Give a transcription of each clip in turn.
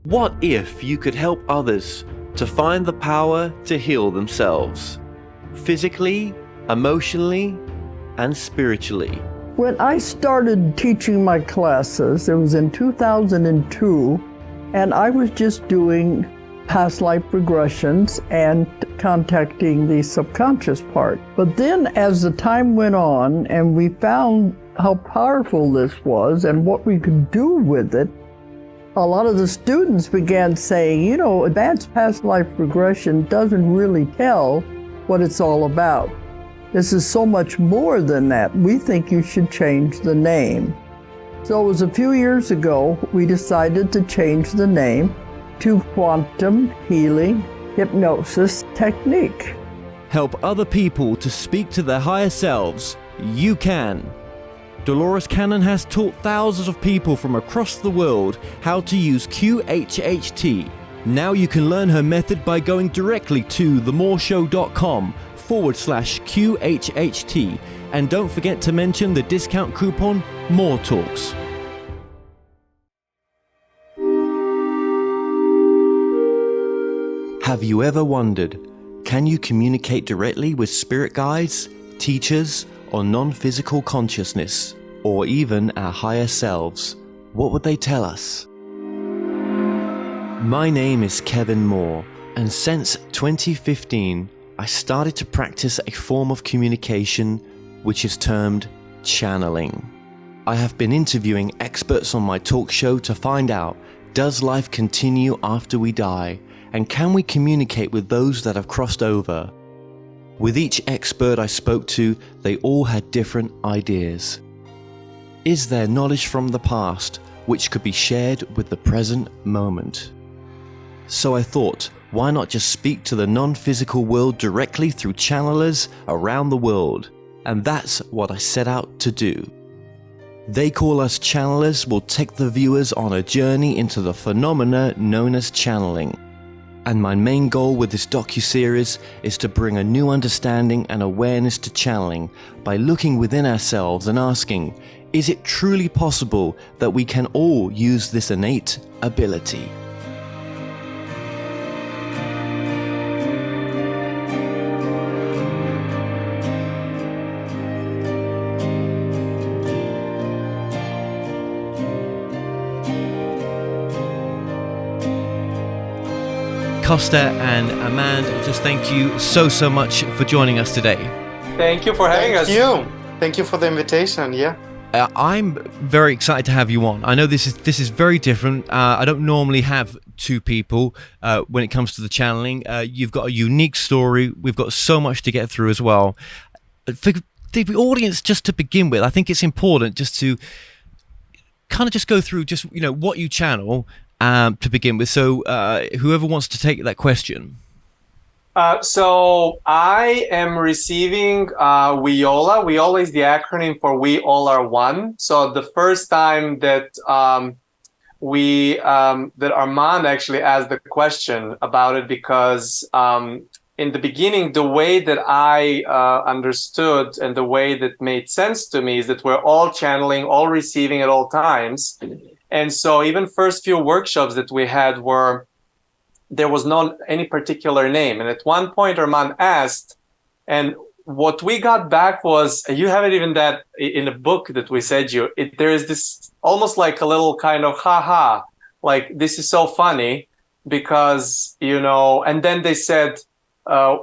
What if you could help others to find the power to heal themselves, physically, emotionally, and spiritually? When I started teaching my classes, it was in 2002, and I was just doing past life regressions and contacting the subconscious part. But then as the time went on and we found how powerful this was and what we could do with it, a lot of the students began saying, you know, advanced past life regression doesn't really tell what it's all about. This is so much more than that. We think you should change the name. So it was a few years ago, we decided to change the name to Quantum Healing Hypnosis Technique. Help other people to speak to their higher selves. You can. Dolores Cannon has taught thousands of people from across the world how to use QHHT. Now you can learn her method by going directly to themoreshow.com/QHHT. And don't forget to mention the discount coupon MORETALKS. Have you ever wondered, can you communicate directly with spirit guides, teachers, or non-physical consciousness, or even our higher selves? What would they tell us? My name is Kevin Moore, and since 2015, I started to practice a form of communication which is termed channeling. I have been interviewing experts on my talk show to find out, does life continue after we die? And can we communicate with those that have crossed over? With each expert I spoke to, they all had different ideas. Is there knowledge from the past which could be shared with the present moment? So I thought, why not just speak to the non-physical world directly through channelers around the world? And that's what I set out to do. They Call Us Channelers will take the viewers on a journey into the phenomena known as channeling. And my main goal with this docu-series is to bring a new understanding and awareness to channeling by looking within ourselves and asking, is it truly possible that we can all use this innate ability? Kosta and Armand, just thank you so much for joining us today. Thank you for having us. Thank you for the invitation. Yeah. I'm very excited to have you on. I know this is very different. I don't normally have two people when it comes to the channeling. You've got a unique story. We've got so much to get through as well. For the audience, just to begin with, I think it's important just to kind of just go through just, you know, what you channel to begin with. So whoever wants to take that question. So I am receiving Weola. Weola is the acronym for We All Are One. So the first time that that Armand actually asked the question about it, because in the beginning, the way that I understood and the way that made sense to me is that we're all channeling, all receiving at all times. And so even first few workshops that we had there was not any particular name. And at one point, Armand asked, and what we got back was, you have it even that in a book that we sent you, there is this almost like a little kind of haha, like this is so funny because, you know, and then they said,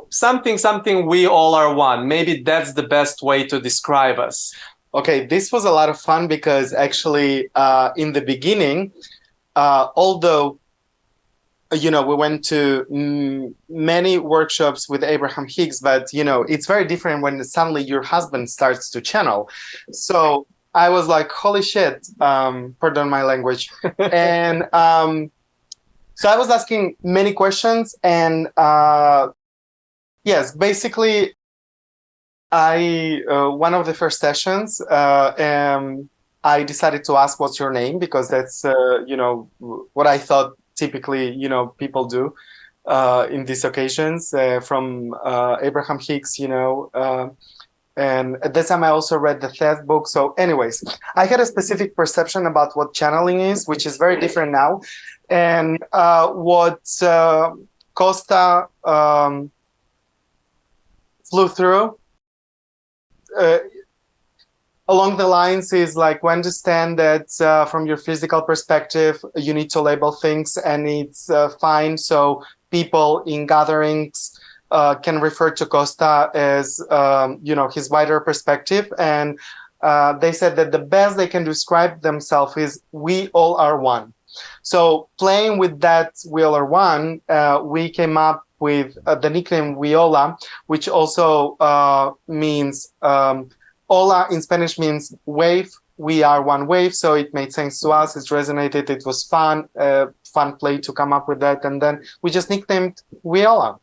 something, we all are one. Maybe that's the best way to describe us. Okay, this was a lot of fun because actually in the beginning, although, you know, we went to many workshops with Abraham Hicks, but, you know, it's very different when suddenly your husband starts to channel. So I was like, holy shit, pardon my language. And so I was asking many questions and yes, basically, one of the first sessions, I decided to ask, what's your name? Because that's, you know, what I thought typically, you know, people do in these occasions from Abraham Hicks, you know. And at that time, I also read the third book. So anyways, I had a specific perception about what channeling is, which is very different now. And what Costa flew through along the lines is like, we understand that from your physical perspective, you need to label things, and it's fine. So people in gatherings can refer to Costa as, his wider perspective. And they said that the best they can describe themselves is, we all are one. So playing with that "we all are one," we came up with the nickname Viola, which also means Hola in Spanish means wave. We are one wave, so it made sense to us. It resonated. It was fun play to come up with that, and then we just nicknamed Viola.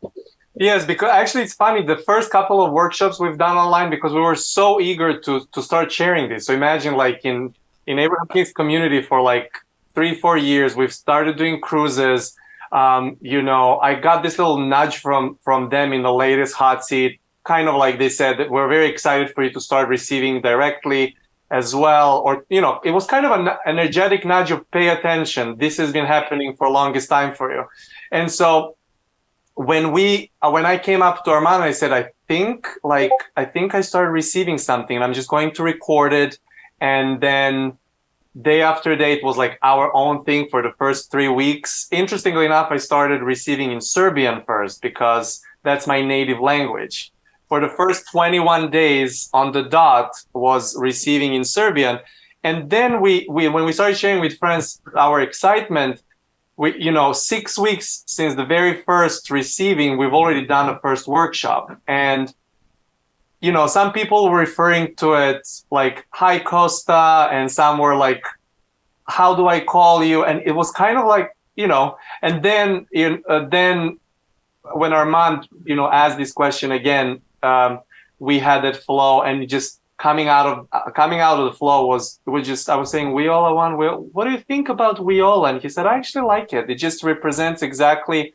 Yes, because actually it's funny. The first couple of workshops we've done online, because we were so eager to start sharing this. So imagine, like in Abraham King's community for like 3-4 years, we've started doing cruises. I got this little nudge from them in the latest hot seat. Kind of like they said that we're very excited for you to start receiving directly as well. Or, it was kind of an energetic nudge of pay attention. This has been happening for longest time for you. And so when I came up to Armand, I said, I think I started receiving something, and I'm just going to record it. And then day after day, it was like our own thing for the first 3 weeks. Interestingly enough, I started receiving in Serbian first, because that's my native language. For the first 21 days on the dot was receiving in Serbian. And then when we started sharing with friends our excitement, 6 weeks since the very first receiving, we've already done a first workshop. And, some people were referring to it like, "Hi, Costa," and some were like, "How do I call you?" And it was kind of like, and then when Armand, asked this question again, we had that flow, and just coming out of the flow was I was saying, "Weola one, what do you think about Weola?" And he said, "I actually like it. It just represents exactly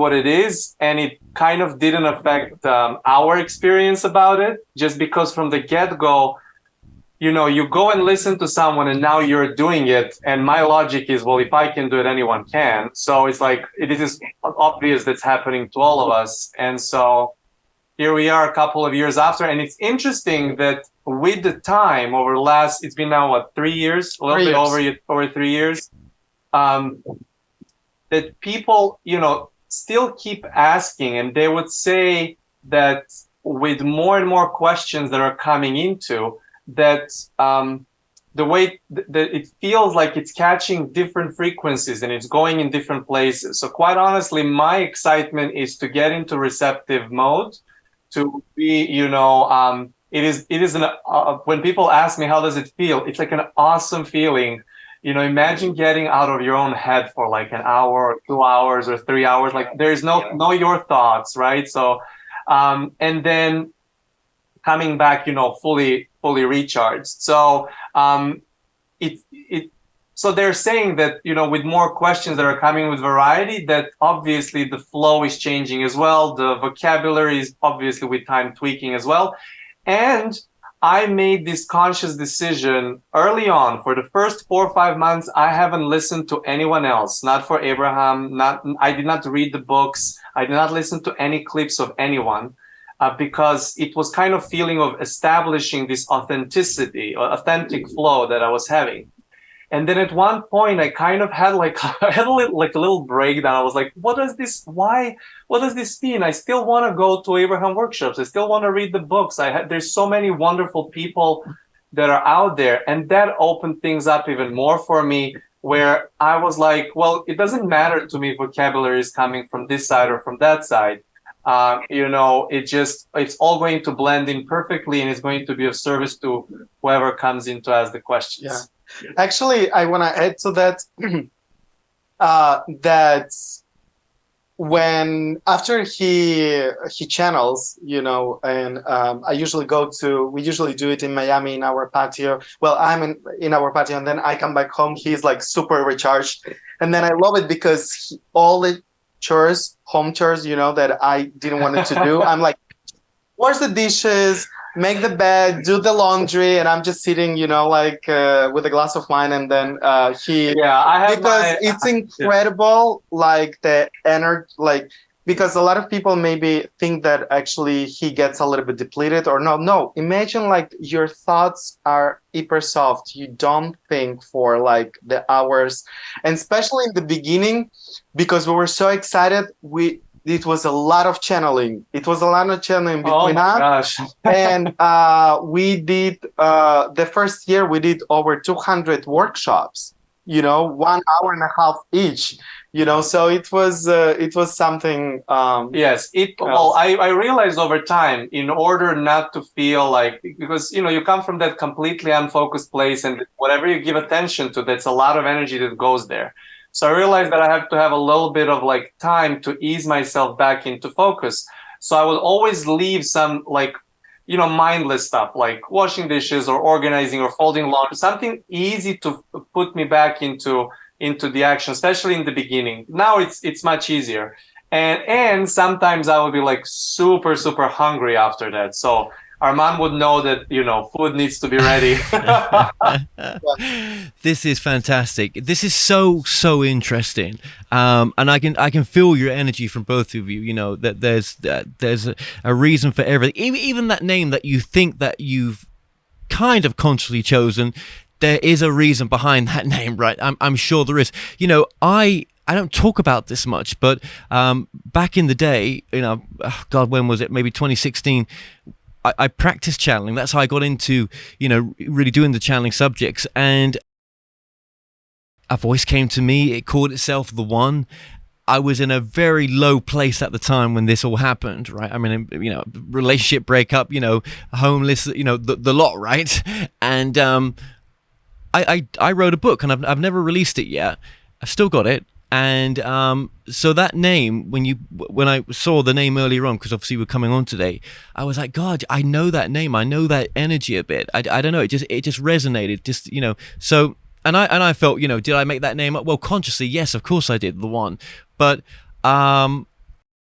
what it is." And it kind of didn't affect our experience about it, just because from the get-go, you go and listen to someone and now you're doing it. And my logic is, well, if I can do it, anyone can. So it's like, it is obvious that's happening to all of us. And so here we are a couple of years after. And it's interesting that with the time over the last, it's been now, 3 years, a little bit over 3 years, that people, still keep asking, and they would say that with more and more questions that are coming into, that the way that it feels like it's catching different frequencies and it's going in different places. So quite honestly, my excitement is to get into receptive mode, to be, it is when people ask me, how does it feel? It's like an awesome feeling. Imagine getting out of your own head for like an hour or 2 hours or 3 hours. Like there's no your thoughts, right? So, and then coming back, fully recharged. So, so they're saying that, with more questions that are coming with variety, that obviously the flow is changing as well. The vocabulary is obviously with time tweaking as well. And I made this conscious decision early on. For the first 4 or 5 months, I haven't listened to anyone else, not for Abraham. I did not read the books. I did not listen to any clips of anyone, because it was kind of feeling of establishing this authenticity or authentic flow that I was having. And then at one point, I kind of had a little breakdown. I was like, what does this mean? I still want to go to Abraham workshops. I still want to read the books. There's so many wonderful people that are out there. And that opened things up even more for me, where I was like, well, it doesn't matter to me if vocabulary is coming from this side or from that side. It's all going to blend in perfectly, and it's going to be of service to whoever comes in to ask the questions. Yeah. Actually, I want to add to that, that when after he channels, and we usually do it in Miami in our patio. Well, I'm in our patio, and then I come back home. He's like super recharged, and then I love it because all the home chores, that I didn't want to do, I'm like, where's the dishes? make the bed, do the laundry, and I'm just sitting, like with a glass of wine, and then he, I have because it's incredible, like the energy, like, because a lot of people maybe think that actually he gets a little bit depleted, or no. Imagine like your thoughts are hyper soft. You don't think for like the hours, and especially in the beginning, because we were so excited, it was a lot of channeling. It was a lot of channeling between us. And we did, the first year, we did over 200 workshops, 1 hour and a half each, so it was something. Yes, I realized over time, in order not to feel like, because, you come from that completely unfocused place, and whatever you give attention to, that's a lot of energy that goes there. So I realized that I have to have a little bit of like time to ease myself back into focus. So I would always leave some like, mindless stuff like washing dishes or organizing or folding laundry, something easy to put me back into the action, especially in the beginning. Now it's much easier. And sometimes I would be like super, super hungry after that. So Armand would know that, food needs to be ready. This is fantastic. This is so interesting. And I can feel your energy from both of you. That there's a reason for everything. Even that name that you think that you've kind of consciously chosen, there is a reason behind that name, right? I'm sure there is. I don't talk about this much, but back in the day, God, when was it? Maybe 2016. I practiced channeling. That's how I got into, really doing the channeling subjects. And a voice came to me. It called itself The One. I was in a very low place at the time when this all happened, right? I mean, relationship breakup, homeless, the lot, right? And I wrote a book, and I've never released it yet. I've still got it. And so that name, when I saw the name earlier on, because obviously we're coming on today, I was like, God, I know that name, I know that energy a bit. I don't know, it just resonated, So and I felt, did I make that name up? Well, consciously, yes, of course I did, The One, but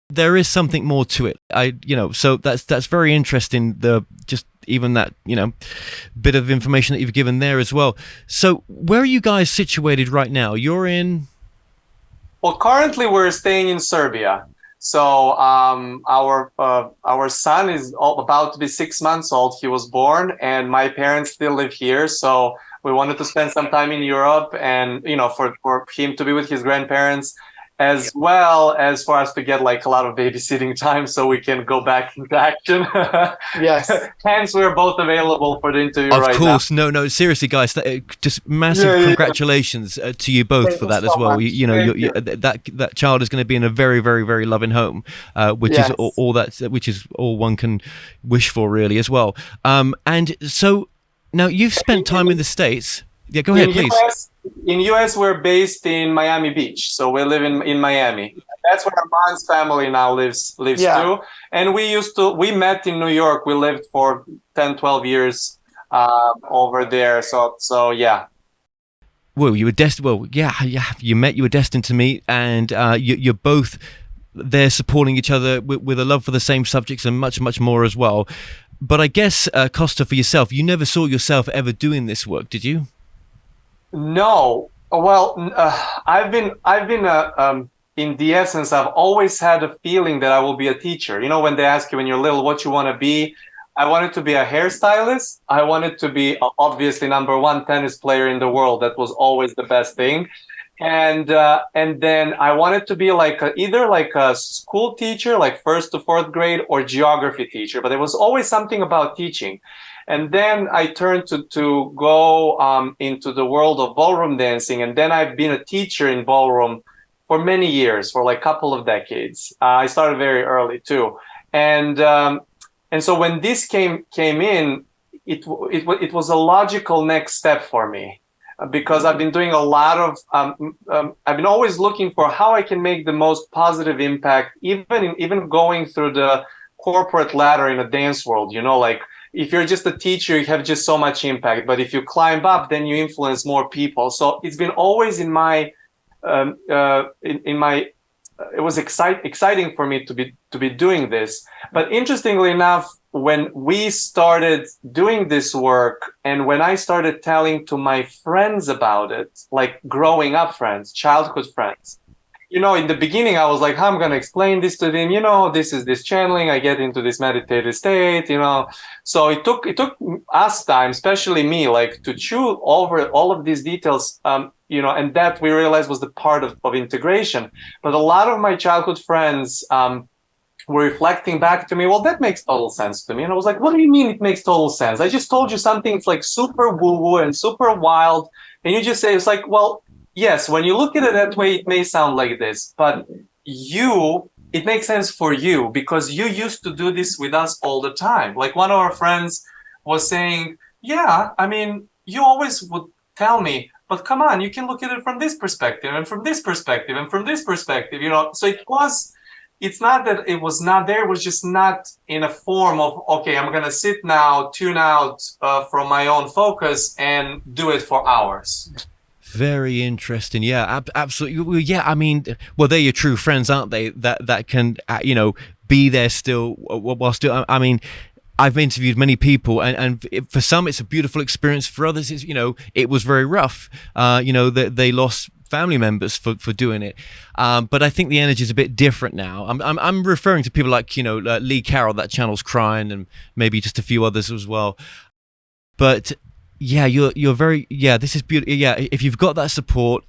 there is something more to it. So that's very interesting. Even that, bit of information that you've given there as well. So where are you guys situated right now? You're in. Well, currently we're staying in Serbia. So our son is about to be 6 months old. He was born, and my parents still live here. So we wanted to spend some time in Europe, and for him to be with his grandparents, as well as for us to get like a lot of babysitting time so we can go back into action. Yes. Hence, we're both available for the interview right now. Of course. No, seriously, guys, just massive congratulations to you both. Thank for that as well. That child is going to be in a very, very, very loving home, which is which is all one can wish for, really, as well. And so now you've spent time in the States. Yeah, go ahead, please. In US, we're based in Miami Beach, so we live in Miami. That's where Armand's family now lives too. And we met in New York. We lived for 10, 12 years over there. So yeah. Well, you were destined. Well, yeah. You were destined to meet, and you're both there supporting each other with a love for the same subjects and much, much more as well. But I guess, Kosta, for yourself, you never saw yourself ever doing this work, did you? No. Well, I've been in the essence, I've always had a feeling that I will be a teacher. When they ask you when you're little what you want to be, I wanted to be a hairstylist. I wanted to be obviously number one tennis player in the world. That was always the best thing. And then I wanted to be either a school teacher, like 1st to 4th grade, or geography teacher. But there was always something about teaching. And then I turned to go into the world of ballroom dancing. And then I've been a teacher in ballroom for many years, for like a couple of decades. I started very early too. And so when this came in, it was a logical next step for me. Because I've been doing a lot of, I've been always looking for how I can make the most positive impact, even going through the corporate ladder in a dance world. If you're just a teacher, you have just so much impact. But if you climb up, then you influence more people. So it's been always in my exciting for me to be doing this. But interestingly enough, when we started doing this work and when I started telling to my friends about it, like growing up friends, childhood friends, in the beginning, I was like, how I'm going to explain this to them? This is this channeling. I get into this meditative state, So it took us time, especially me, like to chew over all of these details, and that we realized was the part of integration. But a lot of my childhood friends were reflecting back to me, well, that makes total sense to me. And I was like, what do you mean it makes total sense? I just told you something it's like super woo-woo and super wild. And you just say, it's like, well, yes, when you look at it that way, it may sound like this, but it makes sense for you because you used to do this with us all the time. Like one of our friends was saying, yeah, I mean, you always would tell me, but come on, you can look at it from this perspective and from this perspective and from this perspective, So it's not that it was not there, it was just not in a form of, okay, I'm going to sit now, tune out from my own focus and do it for hours. Very interesting. Yeah, absolutely. Well, yeah, I mean, well, they're your true friends, aren't they? That can, be there still while still. I mean, I've interviewed many people, and for some, it's a beautiful experience. For others, it's, it was very rough. They lost family members for doing it. But I think the energy is a bit different now. I'm referring to people like, Lee Carroll, that channel's Crying, and maybe just a few others as well. But yeah, you're very, this is beautiful. Yeah, if you've got that support,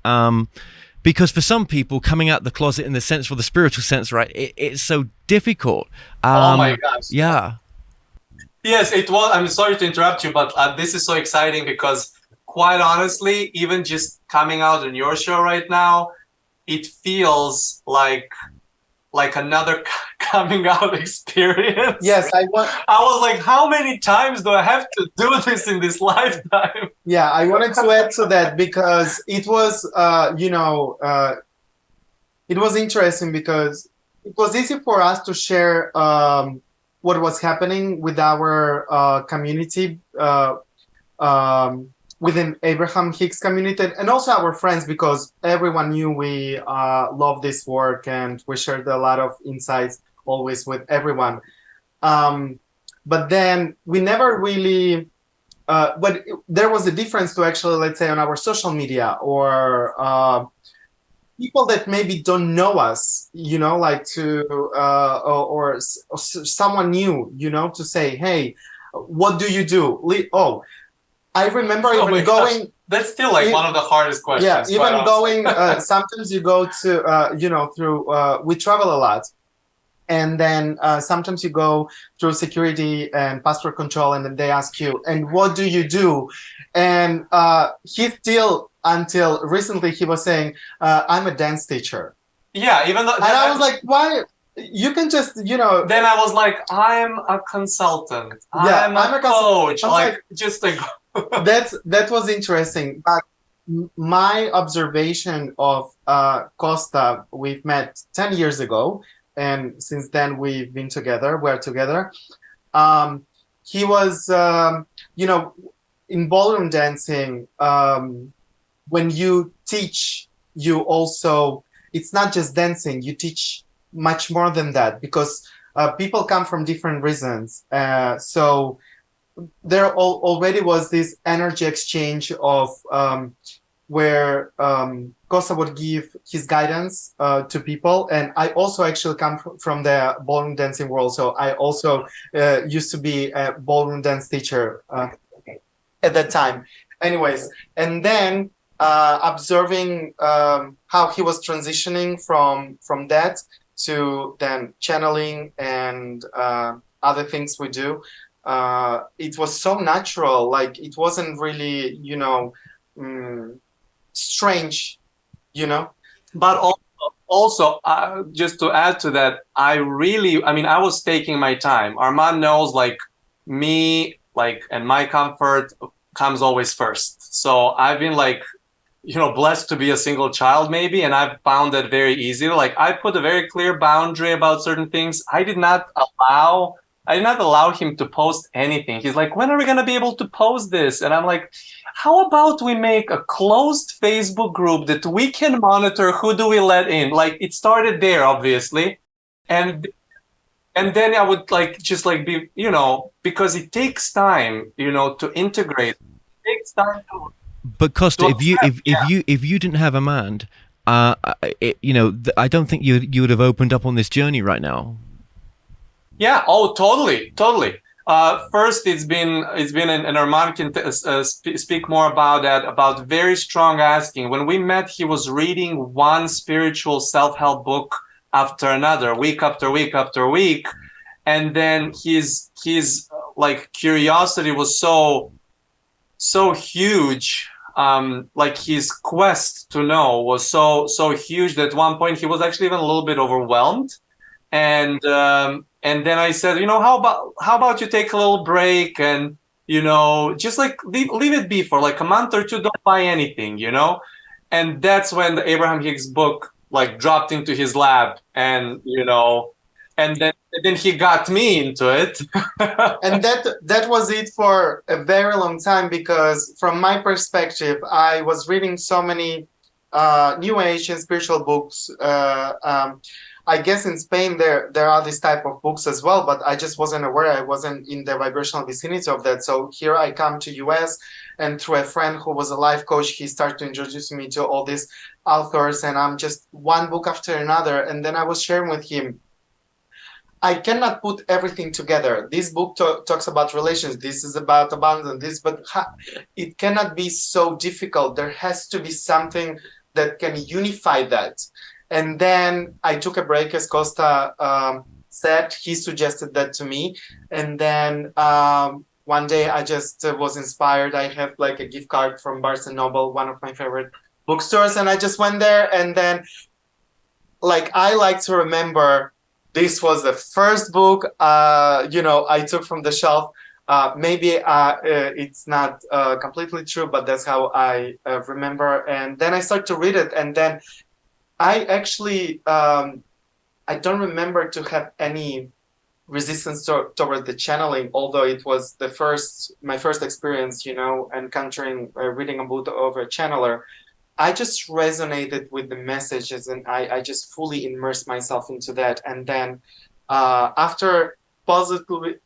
because for some people coming out the closet in the sense, for the spiritual sense, right, it's so difficult. Oh my gosh. Yeah. Yes, it was. I'm sorry to interrupt you, but this is so exciting because quite honestly, even just coming out on your show right now, it feels like another coming out experience. Yes, I was like, how many times do I have to do this in this lifetime? Yeah, I wanted to add to that because it was, it was interesting because it was easy for us to share what was happening with our community within Abraham Hicks community, and also our friends, because everyone knew we love this work and we shared a lot of insights always with everyone. But then we never really, but there was a difference to actually, let's say, on our social media or people that maybe don't know us, like to, or someone new, to say, hey, what do you do? I remember even going. Gosh. That's still like one of the hardest questions. Yeah, even going. Sometimes you go to, through. We travel a lot, and then sometimes you go through security and passport control, and then they ask you, "And what do you do?" And he still, until recently, he was saying, "I'm a dance teacher." Yeah, even though. And I was like, "Why? You can just, Then I was like, "I'm a consultant. Yeah, I'm a coach. Like just like." That was interesting, but my observation of Kosta, we've met 10 years ago, and since then we've been together. We're together. He was, in ballroom dancing. When you teach, you also, it's not just dancing. You teach much more than that because people come from different reasons. So there already was this energy exchange of where Kosta would give his guidance to people. And I also actually come from the ballroom dancing world. So I also used to be a ballroom dance teacher at that time. Anyways, and then observing how he was transitioning from that to then channeling and other things we do. It was so natural, like it wasn't really, strange, But also, just to add to that, I was taking my time. Armand knows, like me, and my comfort comes always first. So I've been blessed to be a single child maybe, and I've found that very easy. Like I put a very clear boundary about certain things. I did not allow him to post anything. He's like, when are we going to be able to post this? And I'm like, how about we make a closed Facebook group that we can monitor who do we let in? Like, it started there, obviously. And then I would like just like be, because it takes time, to integrate. It takes time But Costa, to if you accept. if you didn't have Armand, I don't think you would have opened up on this journey right now. Yeah. Oh, totally, totally. First, it's been and Armand can speak more about that, about very strong asking. When we met, he was reading one spiritual self-help book after another, week after week after week, and then his like curiosity was so huge. Like his quest to know was so huge that at one point he was actually even a little bit overwhelmed. And then I said, how about you take a little break and just like leave it be for like a month or two, don't buy anything. And that's when the Abraham Hicks book like dropped into his lap, and then he got me into it. And that was it for a very long time, because from my perspective, I was reading so many new age and spiritual books. I guess in Spain there are this type of books as well, but I just wasn't aware. I wasn't in the vibrational vicinity of that. So here I come to US, and through a friend who was a life coach, he started to introduce me to all these authors, and I'm just one book after another. And then I was sharing with him, I cannot put everything together. This book talks about relations. This is about abundance. But it cannot be so difficult. There has to be something that can unify that. And then I took a break, as Costa said. He suggested that to me. And then one day I just was inspired. I have like a gift card from Barnes & Noble, one of my favorite bookstores. And I just went there. And then like I like to remember, this was the first book, I took from the shelf. Maybe it's not completely true, but that's how I remember. And then I started to read it, and then I actually I don't remember to have any resistance toward the channeling, although it was my first experience, encountering reading a book of a channeler. I just resonated with the messages, and I just fully immersed myself into that. And then after positively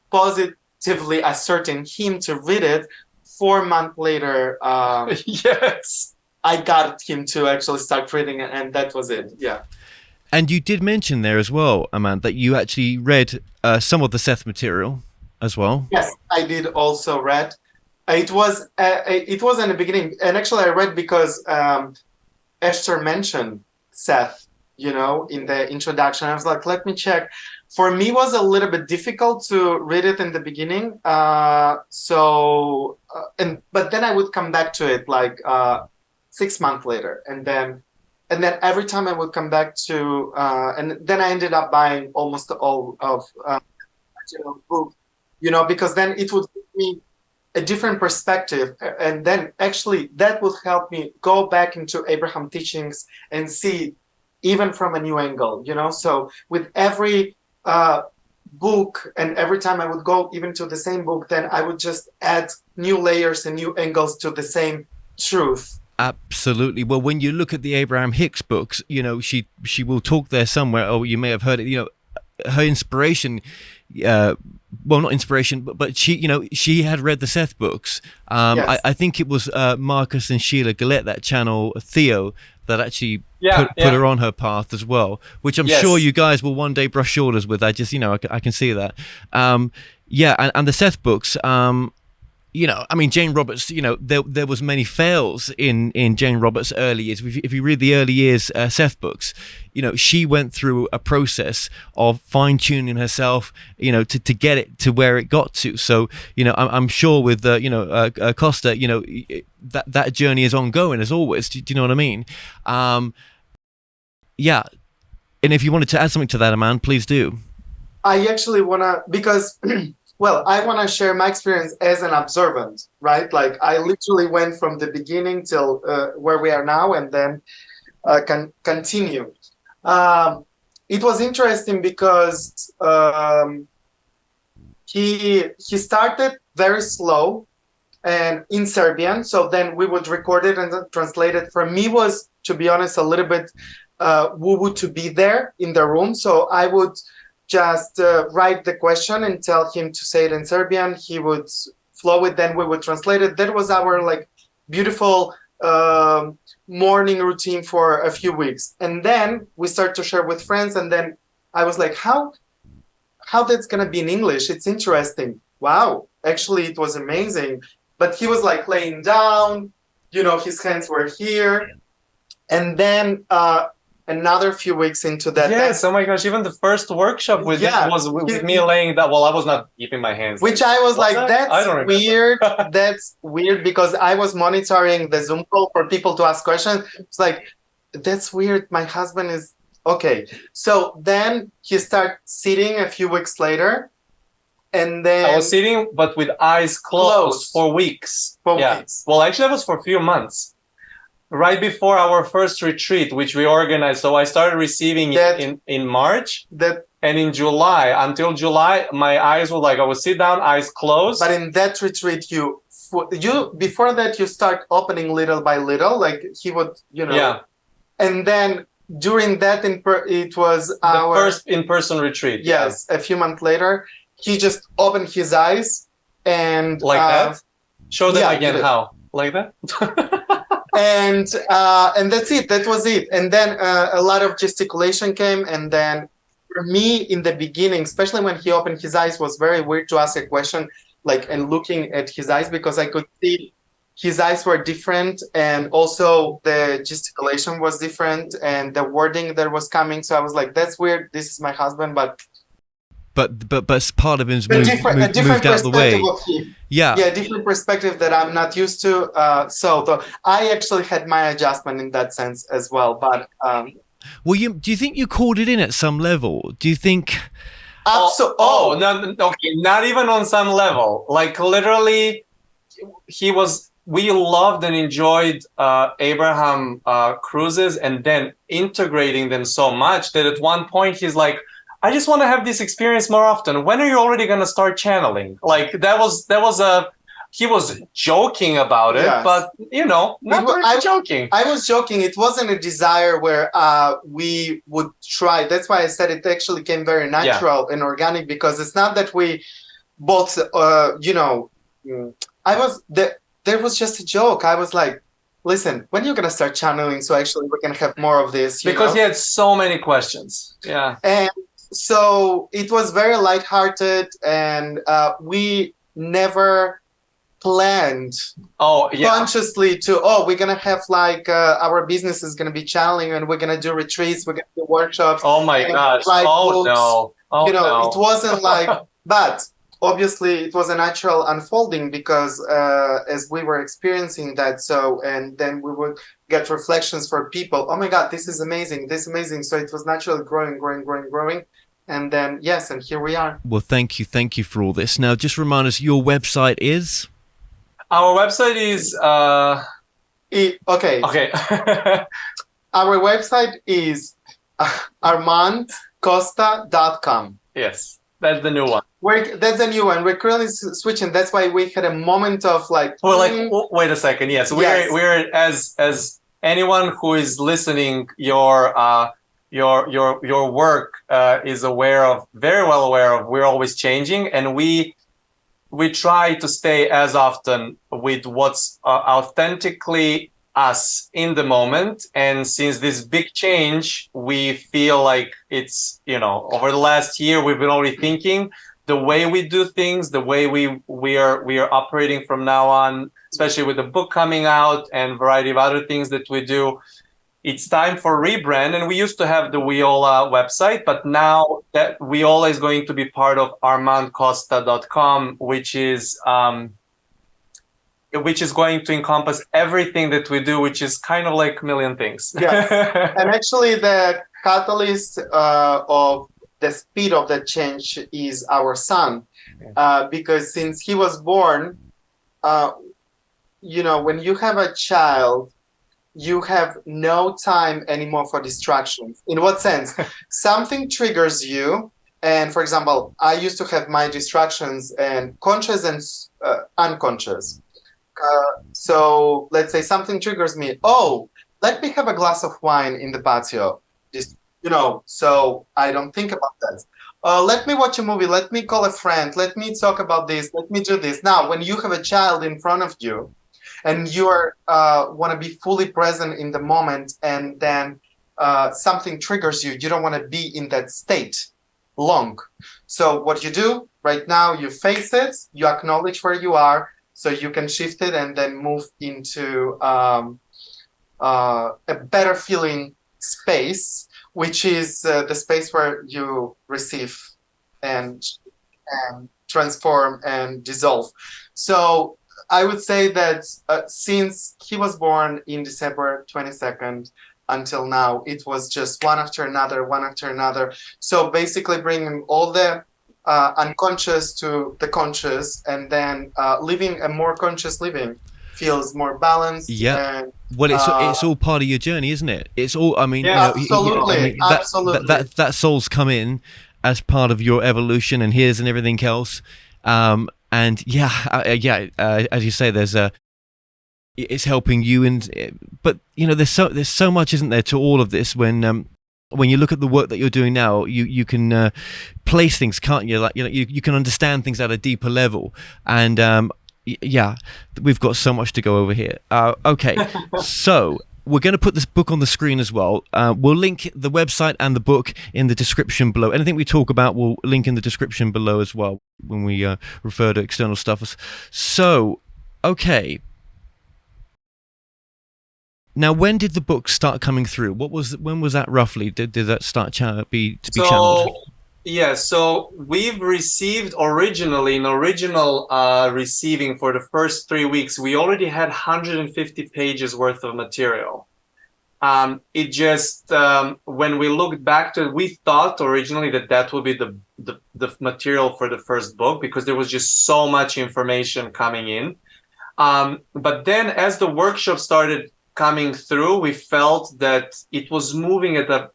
asserting him to read it, 4 months later, Yes. I got him to actually start reading it, and that was it. Yeah. And you did mention there as well, Armand, that you actually read some of the Seth material as well. Yes, I did also read. It was in the beginning, and actually I read because Esther mentioned Seth, in the introduction. I was like, let me check. For me, it was a little bit difficult to read it in the beginning. But then I would come back to it like 6 months later, and then every time I would come back to, and then I ended up buying almost all of book, because then it would give me a different perspective, and then actually that would help me go back into Abraham teachings and see even from a new angle. So with every book, and every time I would go even to the same book, then I would just add new layers and new angles to the same truth. Absolutely. Well, when you look at the Abraham Hicks books, she will talk there somewhere, or you may have heard it, her inspiration, well, not inspiration, but she had read the Seth books. Yes. I think it was Marcus and Sheila Gillette, that channel Theo, that actually put her on her path as well, which I'm sure you guys will one day brush shoulders with. I just, I can see that. And the Seth books, Jane Roberts, there was many fails in Jane Roberts' early years. If you read the early years Seth books, she went through a process of fine-tuning herself, to get it to where it got to. So, I'm sure with, Costa, that journey is ongoing as always. Do you know what I mean? Yeah. And if you wanted to add something to that, Armand, please do. I actually want to, because... Well, I want to share my experience as an observant, right? Like I literally went from the beginning till where we are now, and then can continue. It was interesting because he started very slow, and in Serbian. So then we would record it and translate it. For me was, to be honest, a little bit woo-woo to be there in the room. So I would just write the question and tell him to say it in Serbian. He would flow it, then we would translate it. That was our like beautiful morning routine for a few weeks. And then we start to share with friends. And then I was like, how that's going to be in English? It's interesting. Wow. Actually, it was amazing. But he was like laying down, his hands were here. And then another few weeks into that. Yes, oh my gosh, even the first workshop with it was with me laying that. Well, I was not keeping my hands. Which I was like, that's weird. That's weird because I was monitoring the Zoom call for people to ask questions. It's like, that's weird. My husband is okay. So then he started sitting a few weeks later. And then I was sitting, but with eyes closed for weeks. Weeks. Well, actually, that was for a few months. Right before our first retreat, which we organized. So I started receiving it in March. And in July, until July, my eyes were like, I would sit down, eyes closed. But in that retreat, you before that, you start opening little by little, like he would, Yeah. And then during that, it was our first in-person retreat. Yes, a few months later, he just opened his eyes and like that. Show them again how, like that. and that's it. That was it. And then a lot of gesticulation came. And then for me, in the beginning, especially when he opened his eyes, was very weird to ask a question, and looking at his eyes, because I could see his eyes were different, and also the gesticulation was different, and the wording that was coming. So I was like, "That's weird. This is my husband," but part of him's moved out of the way. Different perspective that I'm not used to. So I actually had my adjustment in that sense as well. But do you think you called it in at some level? Do you think? No, okay, not even on some level. Like literally, we loved and enjoyed Abraham cruises, and then integrating them so much that at one point he's like, I just want to have this experience more often. When are you already going to start channeling? Like he was joking about it, but joking. I was joking. It wasn't a desire where we would try. That's why I said it actually came very natural and organic, because it's not that we both, there was just a joke. I was like, listen, when are you going to start channeling? So actually we can have more of this. Because he had so many questions. Yeah. And so it was very lighthearted, and we never planned consciously to, we're going to have our business is going to be channeling, and we're going to do retreats, we're going to do workshops. Oh my gosh. It wasn't like, but obviously it was a natural unfolding, because as we were experiencing that, and then we would get reflections for people. Oh my God, this is amazing. So it was naturally growing. And then, and here we are. Well, thank you for all this. Now, just remind us, your website is? Our website is... Okay. Our website is armandkosta.com. Yes, that's the new one. That's the new one. We're currently switching. That's why we had a moment of like... wait a second. Yes, we're as anyone who is listening, your work is very well aware of. We're always changing, and we try to stay as often with what's authentically us in the moment. And since this big change, we feel like it's, over the last year, we've been already thinking the way we do things, the way we are operating from now on, especially with the book coming out and a variety of other things that we do. It's time for rebrand, and we used to have the Viola website, but now that Viola is going to be part of armandkosta.com, which is going to encompass everything that we do, which is kind of like a million things. Yes, and actually the catalyst of the speed of that change is our son, because since he was born, when you have a child, you have no time anymore for distractions. In what sense? Something triggers you. And for example, I used to have my distractions and conscious and unconscious. so let's say something triggers me. Oh, let me have a glass of wine in the patio. Just, so I don't think about that. Let me watch a movie. Let me call a friend. Let me talk about this. Let me do this. Now, when you have a child in front of you and you are want to be fully present in the moment, and then something triggers you, you don't want to be in that state long. So what you do right now, you face it, you acknowledge where you are, so you can shift it and then move into a better feeling space, which is the space where you receive and transform and dissolve. So I would say that since he was born in December 22nd until now, it was just one after another, one after another. So basically bringing all the unconscious to the conscious, and then living a more conscious living feels more balanced. Yeah. And, Well, it's all part of your journey, isn't it? It's all. I mean, Yeah, absolutely, absolutely. That soul's come in as part of your evolution, and his, and everything else. And as you say, it's helping you, but there's so much, isn't there, to all of this. When you look at the work that you're doing now, you can place things, can't you? Like you can understand things at a deeper level, and we've got so much to go over here. Okay, so we're going to put this book on the screen as well. We'll link the website and the book in the description below. Anything we talk about, we'll link in the description below as well when we refer to external stuff. So, okay. Now, when did the book start coming through? When was that roughly? Did that start to be channeled? Yeah, so we've received original receiving for the first 3 weeks. We already had 150 pages worth of material. It just when we looked back to it, we thought originally that would be the material for the first book, because there was just so much information coming in. But then as the workshop started coming through, we felt that it was moving at a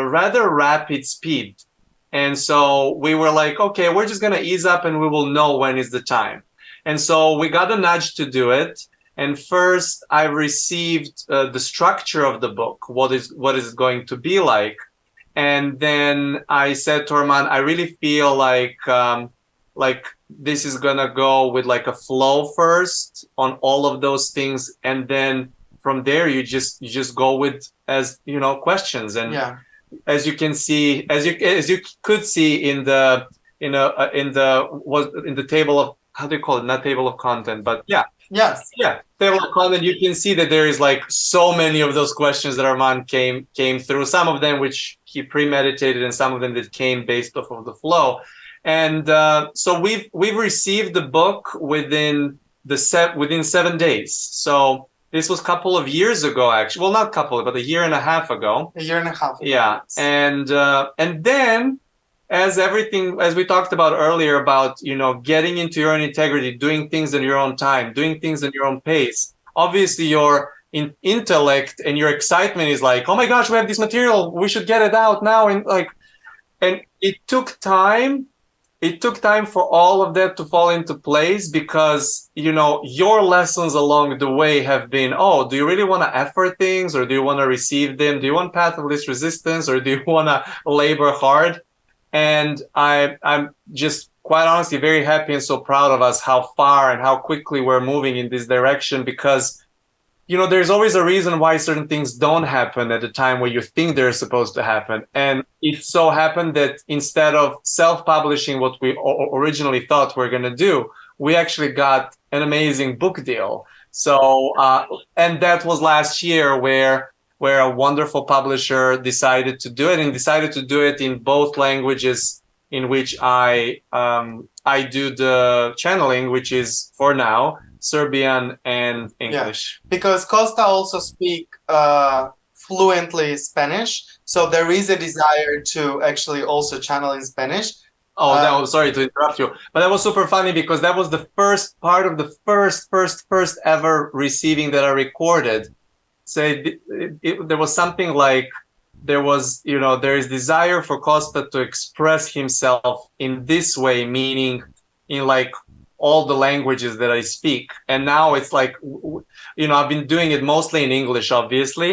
rather rapid speed. And so we were like, okay, we're just going to ease up and we will know when is the time. And so we got a nudge to do it. And first I received the structure of the book, what is it going to be like. And then I said to Armand, I really feel like this is going to go with like a flow first on all of those things. And then from there, you just go with, as questions. And as you can see, as you could see in the table of, how do you call it? Not table of content, but table of content. You can see that there is like so many of those questions that Armand came through. Some of them which he premeditated, and some of them that came based off of the flow. And so we've received the book within 7 days. So this was a couple of years ago, actually. Well, not a couple, but a year and a half ago. A year and a half. Yeah, and then as we talked about earlier, about getting into your own integrity, doing things in your own time, doing things in your own pace. Obviously, your intellect and your excitement is like, oh my gosh, we have this material, we should get it out now, and it took time. It took time for all of that to fall into place, because, your lessons along the way have been, oh, do you really want to effort things, or do you want to receive them? Do you want path of least resistance, or do you want to labor hard? And I'm just quite honestly very happy and so proud of us, how far and how quickly we're moving in this direction, because there's always a reason why certain things don't happen at the time where you think they're supposed to happen. And it so happened that instead of self-publishing what we originally thought we're going to do, we actually got an amazing book deal. So, and that was last year where a wonderful publisher decided to do it, and decided to do it in both languages in which I do the channeling, which is, for now, Serbian and English. Yeah, because Kosta also speak fluently Spanish, so there is a desire to actually also channel in Spanish. Oh, sorry to interrupt you, but that was super funny, because that was the first part of the first ever receiving that I recorded. So there was something like, there is desire for Kosta to express himself in this way, meaning in like all the languages that I speak. And now it's like, I've been doing it mostly in English, obviously.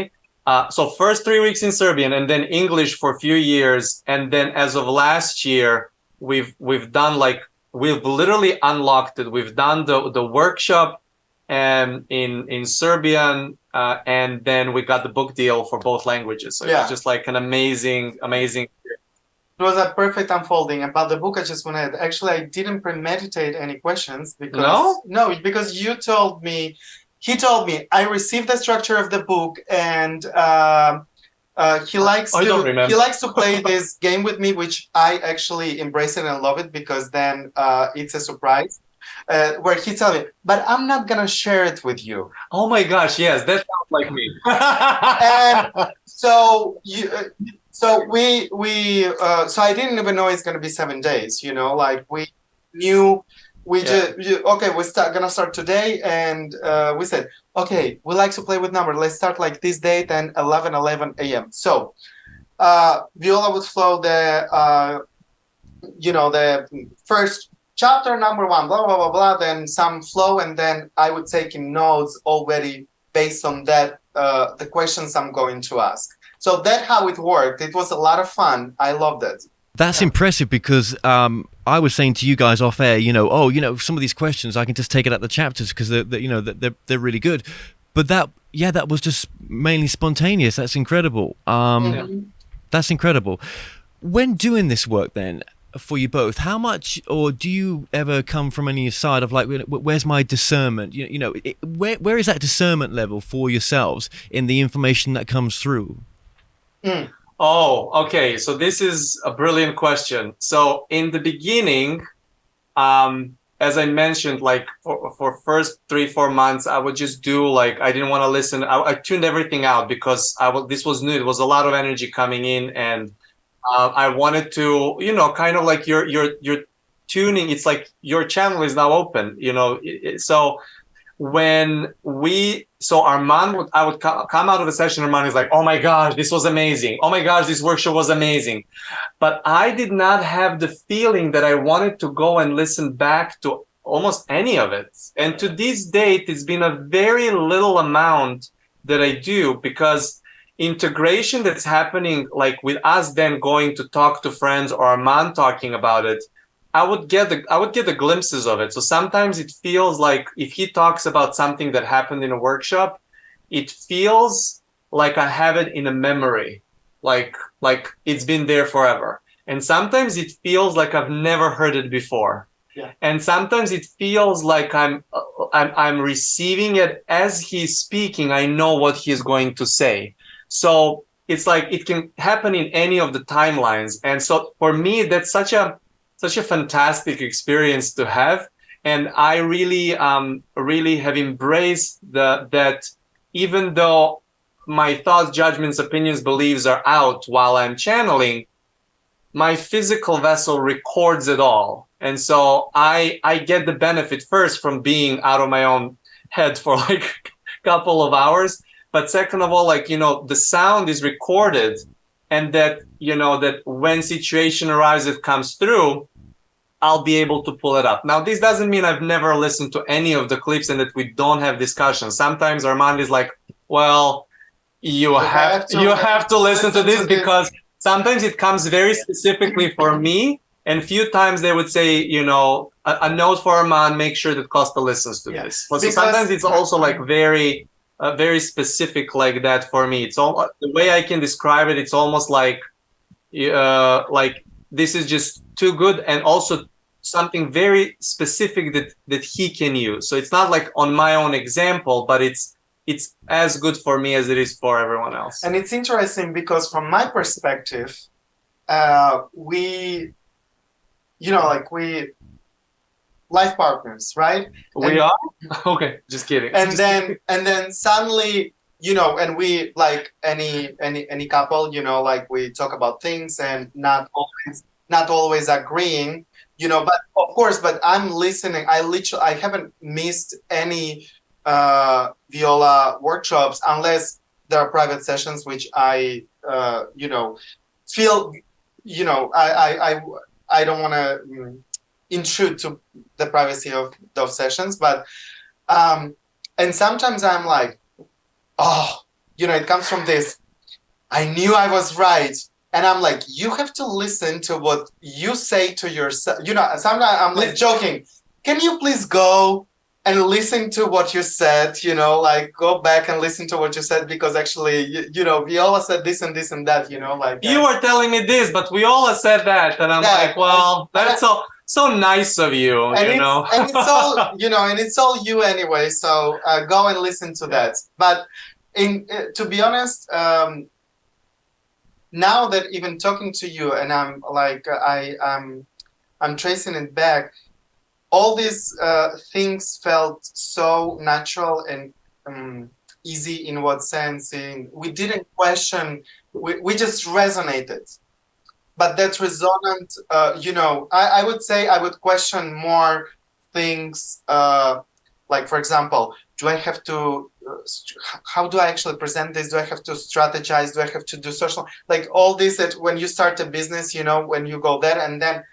So first 3 weeks in Serbian and then English for a few years. And then as of last year, we've literally unlocked it. We've done the workshop in Serbian, and then we got the book deal for both languages. So it's just like an amazing. It was a perfect unfolding. About the book, I just want to actually, I didn't premeditate any questions because because he told me I received the structure of the book, and he likes to play this game with me, which I actually embrace it and love it, because then it's a surprise. Where he tells me, but I'm not gonna share it with you. Oh my gosh, yes, that sounds like me. And so so I didn't even know it's gonna be 7 days. Like we knew. We're gonna start today, and we said, okay, we like to play with numbers. Let's start like this date and 11 a.m. So Viola would flow the first chapter number 1, blah blah blah blah, then some flow, and then I would take in notes already based on that the questions I'm going to ask. So that's how it worked. It was a lot of fun. I loved it. That's impressive, because I was saying to you guys off air, some of these questions I can just take it out the chapters because they're really good. But that was just mainly spontaneous. That's incredible. That's incredible. When doing this work, then, for you both, how much, or do you ever come from any side of like, where's my discernment? Where is that discernment level for yourselves in the information that comes through? Oh, okay. So this is a brilliant question. So in the beginning, as I mentioned, like for first 3-4 months, I would just do like, I didn't want to listen. I tuned everything out because this was new. It was a lot of energy coming in, and I wanted to, kind of like you're tuning. It's like your channel is now open, so Armand I would come out of the session. Armand is like, oh my gosh, this was amazing. Oh my gosh, this workshop was amazing. But I did not have the feeling that I wanted to go and listen back to almost any of it. And to this date, it's been a very little amount that I do, because integration that's happening, like with us then going to talk to friends or Armand talking about it, I would get the glimpses of it. So sometimes it feels like if he talks about something that happened in a workshop, it feels like I have it in a memory, like it's been there forever. And sometimes it feels like I've never heard it before. Yeah. And sometimes it feels like I'm receiving it as he's speaking. I know what he's going to say. So it's like it can happen in any of the timelines. And so for me, that's such a fantastic experience to have. And I really, really have embraced that even though my thoughts, judgments, opinions, beliefs are out while I'm channeling, my physical vessel records it all. And so I get the benefit first from being out of my own head for like a couple of hours. But second of all, like, the sound is recorded, and that, that when situation arrives, it comes through, I'll be able to pull it up. Now, this doesn't mean I've never listened to any of the clips and that we don't have discussions. Sometimes Armand is like, well, you have to listen to this, because sometimes it comes very specifically for me. And few times they would say, a note for Armand, make sure that Kosta listens to this. So sometimes it's also like very specific like that for me. It's all the way I can describe it. It's almost like this is just too good, and also something very specific that he can use. So it's not like on my own example, but it's as good for me as it is for everyone else. And it's interesting because from my perspective, we life partners, right? We are? Okay, just kidding. And then suddenly, and we, like any couple, like we talk about things and not always agreeing, but of course, but I'm listening. I haven't missed any Viola workshops unless there are private sessions, which I feel, I don't want to, intrude to the privacy of those sessions. But and sometimes I'm like, oh, it comes from this, I knew I was right. And I'm like, you have to listen to what you say to yourself. Sometimes I'm like joking. Can you please go and listen to what you said? Like go back and listen to what you said, because actually, Viola said this and this and that. Like you were telling me this, but Viola said that, and I'm like, well, that's so nice of you. And it's all and it's all you anyway. So go and listen to that. But to be honest. Now that even talking to you, and I'm like, I'm tracing it back, all these things felt so natural and easy. In what sense? We didn't question, we just resonated. But that resonant, I would say I would question more things, like, for example, do I have to, how do I actually present this? Do I have to strategize? Do I have to do social? Like all this that when you start a business, when you go there and then,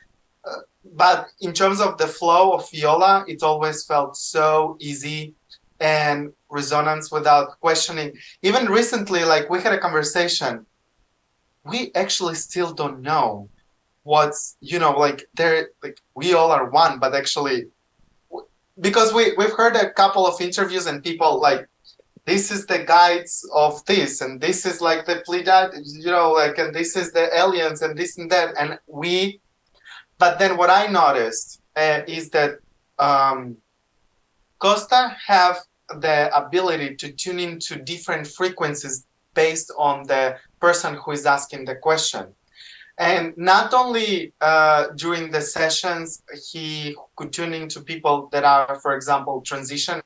but in terms of the flow of Viola, it always felt so easy and resonance without questioning. Even recently, like we had a conversation, we actually still don't know what's, like there, like we all are one, but actually, because we've heard a couple of interviews and people like, this is the guides of this, and this is like the Pleiad, and this is the aliens, and this and that, and but then what I noticed is that Kosta have the ability to tune into different frequencies based on the person who is asking the question. And not only during the sessions, he could tune into people that are, for example, transition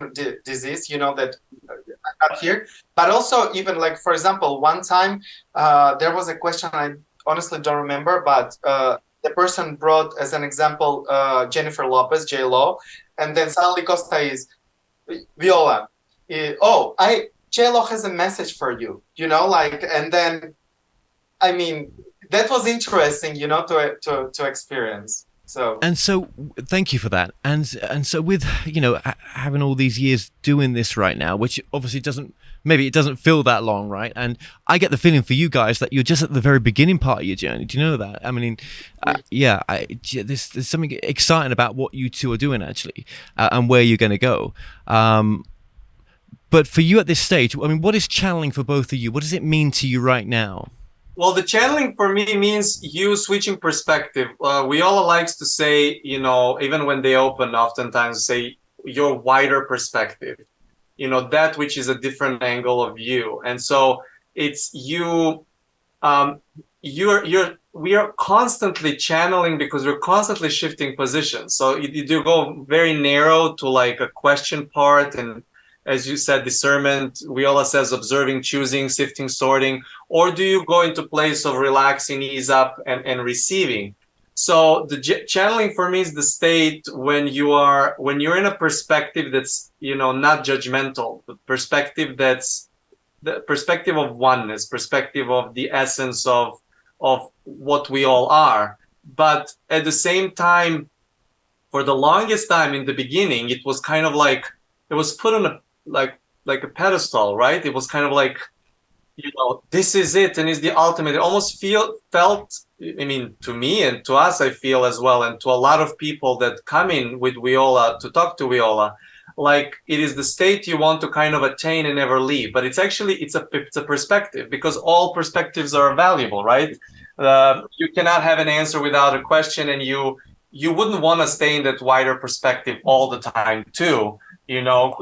disease, that are not here, but also even like, for example, one time there was a question, I honestly don't remember, but the person brought as an example Jennifer Lopez, J-Lo, and then suddenly Costa is, Viola, J-Lo has a message for you, and then, I mean, that was interesting, to experience. So Thank you for that. And so with having all these years doing this right now, which obviously doesn't feel that long, right? And I get the feeling for you guys that you're just at the very beginning part of your journey. Do you know that? I mean, there's something exciting about what you two are doing actually, and where you're going to go. But for you at this stage, I mean, what is channeling for both of you? What does it mean to you right now? Well, the channeling for me means you switching perspective. Viola likes to say, even when they open, oftentimes say your wider perspective, that which is a different angle of view. And so it's you, we are constantly channeling because we're constantly shifting positions. So you do go very narrow to like a question part, and as you said, discernment. Viola says observing, choosing, sifting, sorting. Or do you go into place of relaxing, ease up, and receiving? So the channeling for me is the state when you're in a perspective that's not judgmental, but perspective that's the perspective of oneness, perspective of the essence of what we all are. But at the same time, for the longest time in the beginning, it was kind of like it was put on a like a pedestal, right? It was kind of like, this is it, and is the ultimate. It almost felt, I mean, to me and to us, I feel as well, and to a lot of people that come in with Viola to talk to Viola, like it is the state you want to kind of attain and never leave. But it's actually it's a perspective, because all perspectives are valuable, right? You cannot have an answer without a question, and you wouldn't want to stay in that wider perspective all the time too.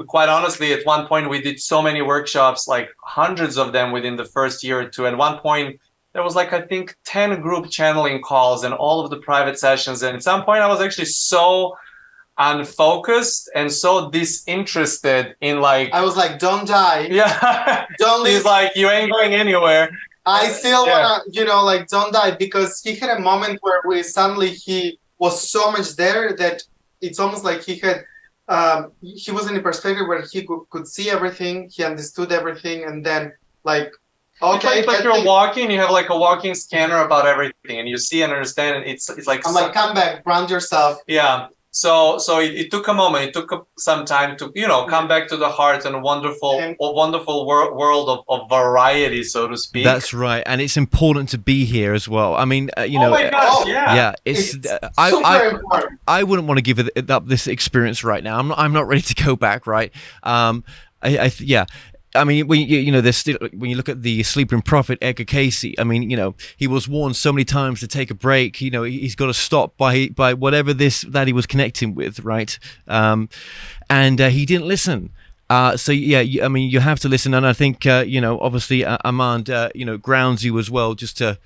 Quite honestly, at one point we did so many workshops, like hundreds of them within the first year or two. At one point, there was like, I think, 10 group channeling calls and all of the private sessions. And at some point, I was actually so unfocused and so disinterested in like... I was like, don't die. Yeah. Don't leave. He's like, you ain't going anywhere. I still want to, don't die. Because he had a moment where he was so much there that it's almost like he was in a perspective where he could see everything, he understood everything, and then like Okay, It's like you're walking, you have like a walking scanner about everything, and you see and understand. And it's like I'm like, come back, ground yourself. Yeah. So it took a moment. It took some time to come back to the heart and a wonderful world of variety, so to speak. That's right, and it's important to be here as well. I mean, oh my gosh, yeah, it's super important. I wouldn't want to give it up this experience right now. I'm not ready to go back. Right. Yeah. I mean, when there's still, when you look at the sleeping prophet Edgar Casey. I mean, he was warned so many times to take a break. He's got to stop by whatever that he was connecting with, right? And he didn't listen. So yeah, I mean, you have to listen, and I think obviously Armand, grounds you as well, just to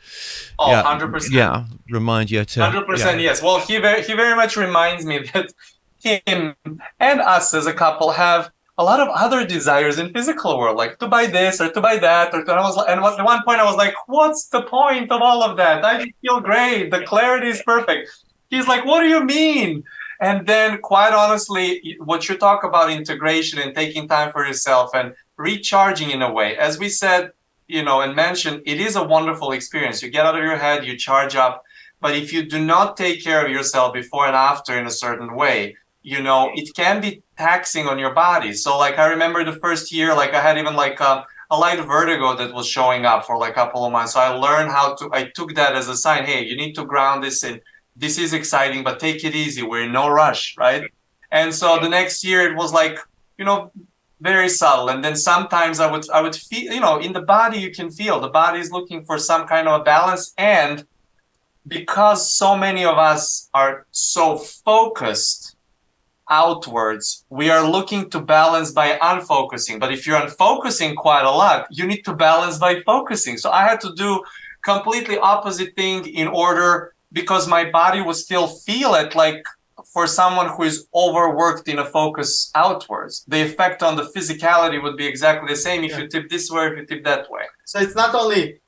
100%. Yeah, remind you to 100%. Yes. Well, he very much reminds me that him and us as a couple have a lot of other desires in physical world, like to buy this or to buy that, at one point I was like, what's the point of all of that? I feel great. The clarity is perfect. He's like, what do you mean? And then, quite honestly, what you talk about integration and taking time for yourself and recharging in a way, as we said, and mentioned, it is a wonderful experience. You get out of your head, you charge up. But if you do not take care of yourself before and after in a certain way, it can be taxing on your body. So like, I remember the first year, like I had even like a light vertigo that was showing up for like a couple of months. So I learned I took that as a sign. Hey, you need to ground this in. This is exciting, but take it easy. We're in no rush, right? And so the next year it was like, very subtle. And then sometimes I would feel, in the body, you can feel the body is looking for some kind of a balance. And because so many of us are so focused outwards, we are looking to balance by unfocusing. But if you're unfocusing quite a lot, you need to balance by focusing. So I had to do completely opposite thing in order, because my body would still feel it. Like for someone who is overworked in a focus outwards, the effect on the physicality would be exactly the same if you tip this way, if you tip that way. So it's not only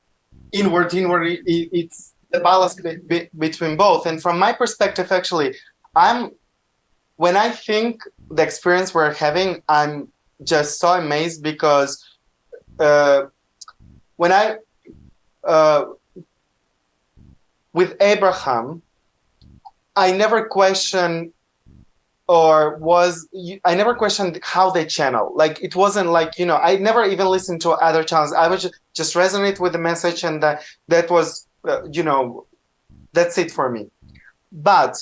inward, it's the balance between both. And from my perspective, actually, when I think the experience we're having, I'm just so amazed because when with Abraham, I never questioned I never questioned how they channel. Like, it wasn't like, I never even listened to other channels. I would just resonate with the message, and that was, that's it for me. But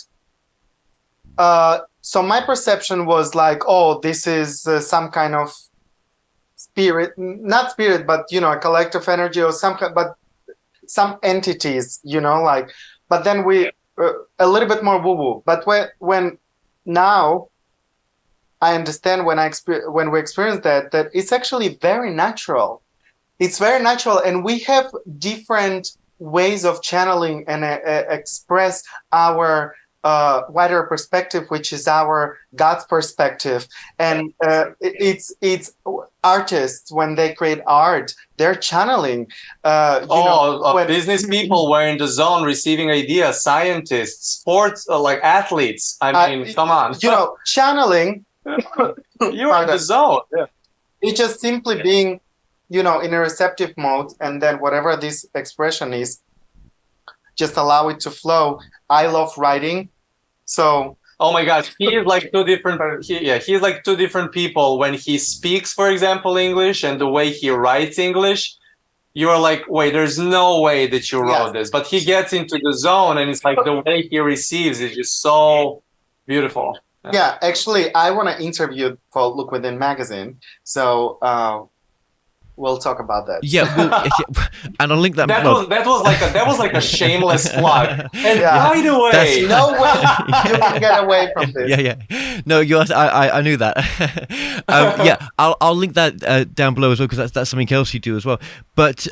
so my perception was like, oh, this is some kind of spirit, not spirit, but, a collective energy or some entities, but then we, a little bit more woo-woo. But when now I understand when we experience that it's actually very natural. It's very natural. And we have different ways of channeling and express our wider perspective, which is our God's perspective. And it's artists, when they create art, they're channeling. Business people were in the zone, receiving ideas, scientists, sports, like athletes. I mean, come on. Channeling. You are in the zone. Yeah. It's just simply being, in a receptive mode, and then whatever this expression is, just allow it to flow. I love writing. So, oh my gosh, he is like two different. He's like two different people. When he speaks, for example, English, and the way he writes English, you are like, wait, there's no way that you wrote this. But he gets into the zone, and it's like the way he receives is just so beautiful. Yeah, actually, I want to interview for Look Within magazine. So we'll talk about that. Yeah, and I'll link that. That was like a shameless plug. And by the way, no way you can get away from this. Yeah. No, I knew that. Yeah, I'll link that down below as well, because that's something else you do as well. But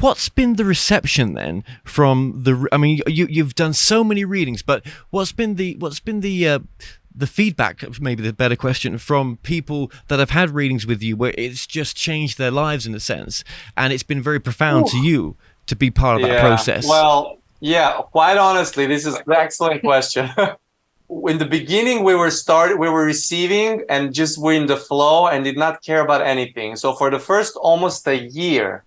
what's been the reception then from the? I mean, you've done so many readings, but what's been the feedback, maybe the better question, from people that have had readings with you where it's just changed their lives in a sense, and it's been very profound to you to be part of that process? Well, yeah, quite honestly, this is an excellent question. in the beginning we were receiving and just we're in the flow and did not care about anything. So for the first almost a year,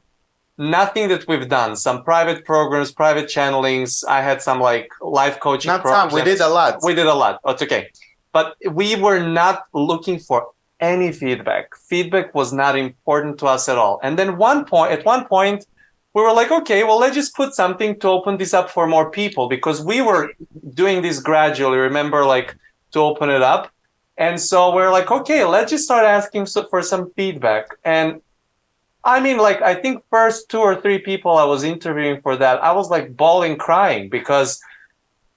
nothing that we've done, some private programs, private channelings. I had some like life coaching programs. We did a lot. Oh, it's okay. But we were not looking for any feedback. Feedback was not important to us at all. And then at one point, we were like, okay, well, let's just put something to open this up for more people, because we were doing this gradually, remember, like to open it up. And so we're like, okay, let's just start asking for some feedback. And I mean, like, I think first 2 or 3 people I was interviewing for that, I was like bawling, crying, because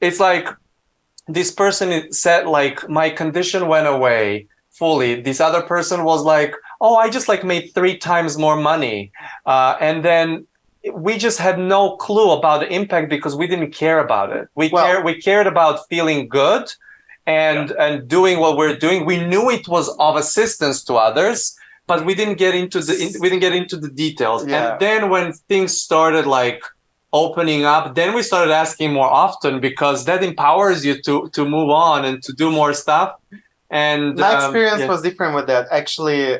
it's like this person said, like, my condition went away fully. This other person was like, oh, I just like made 3 times more money. And then we just had no clue about the impact because we didn't care about it. We cared about feeling good and doing what we're doing. We knew it was of assistance to others, but we didn't get into the details. Yeah. And then when things started like opening up, then we started asking more often, because that empowers you to move on and to do more stuff. And my experience was different with that. Actually,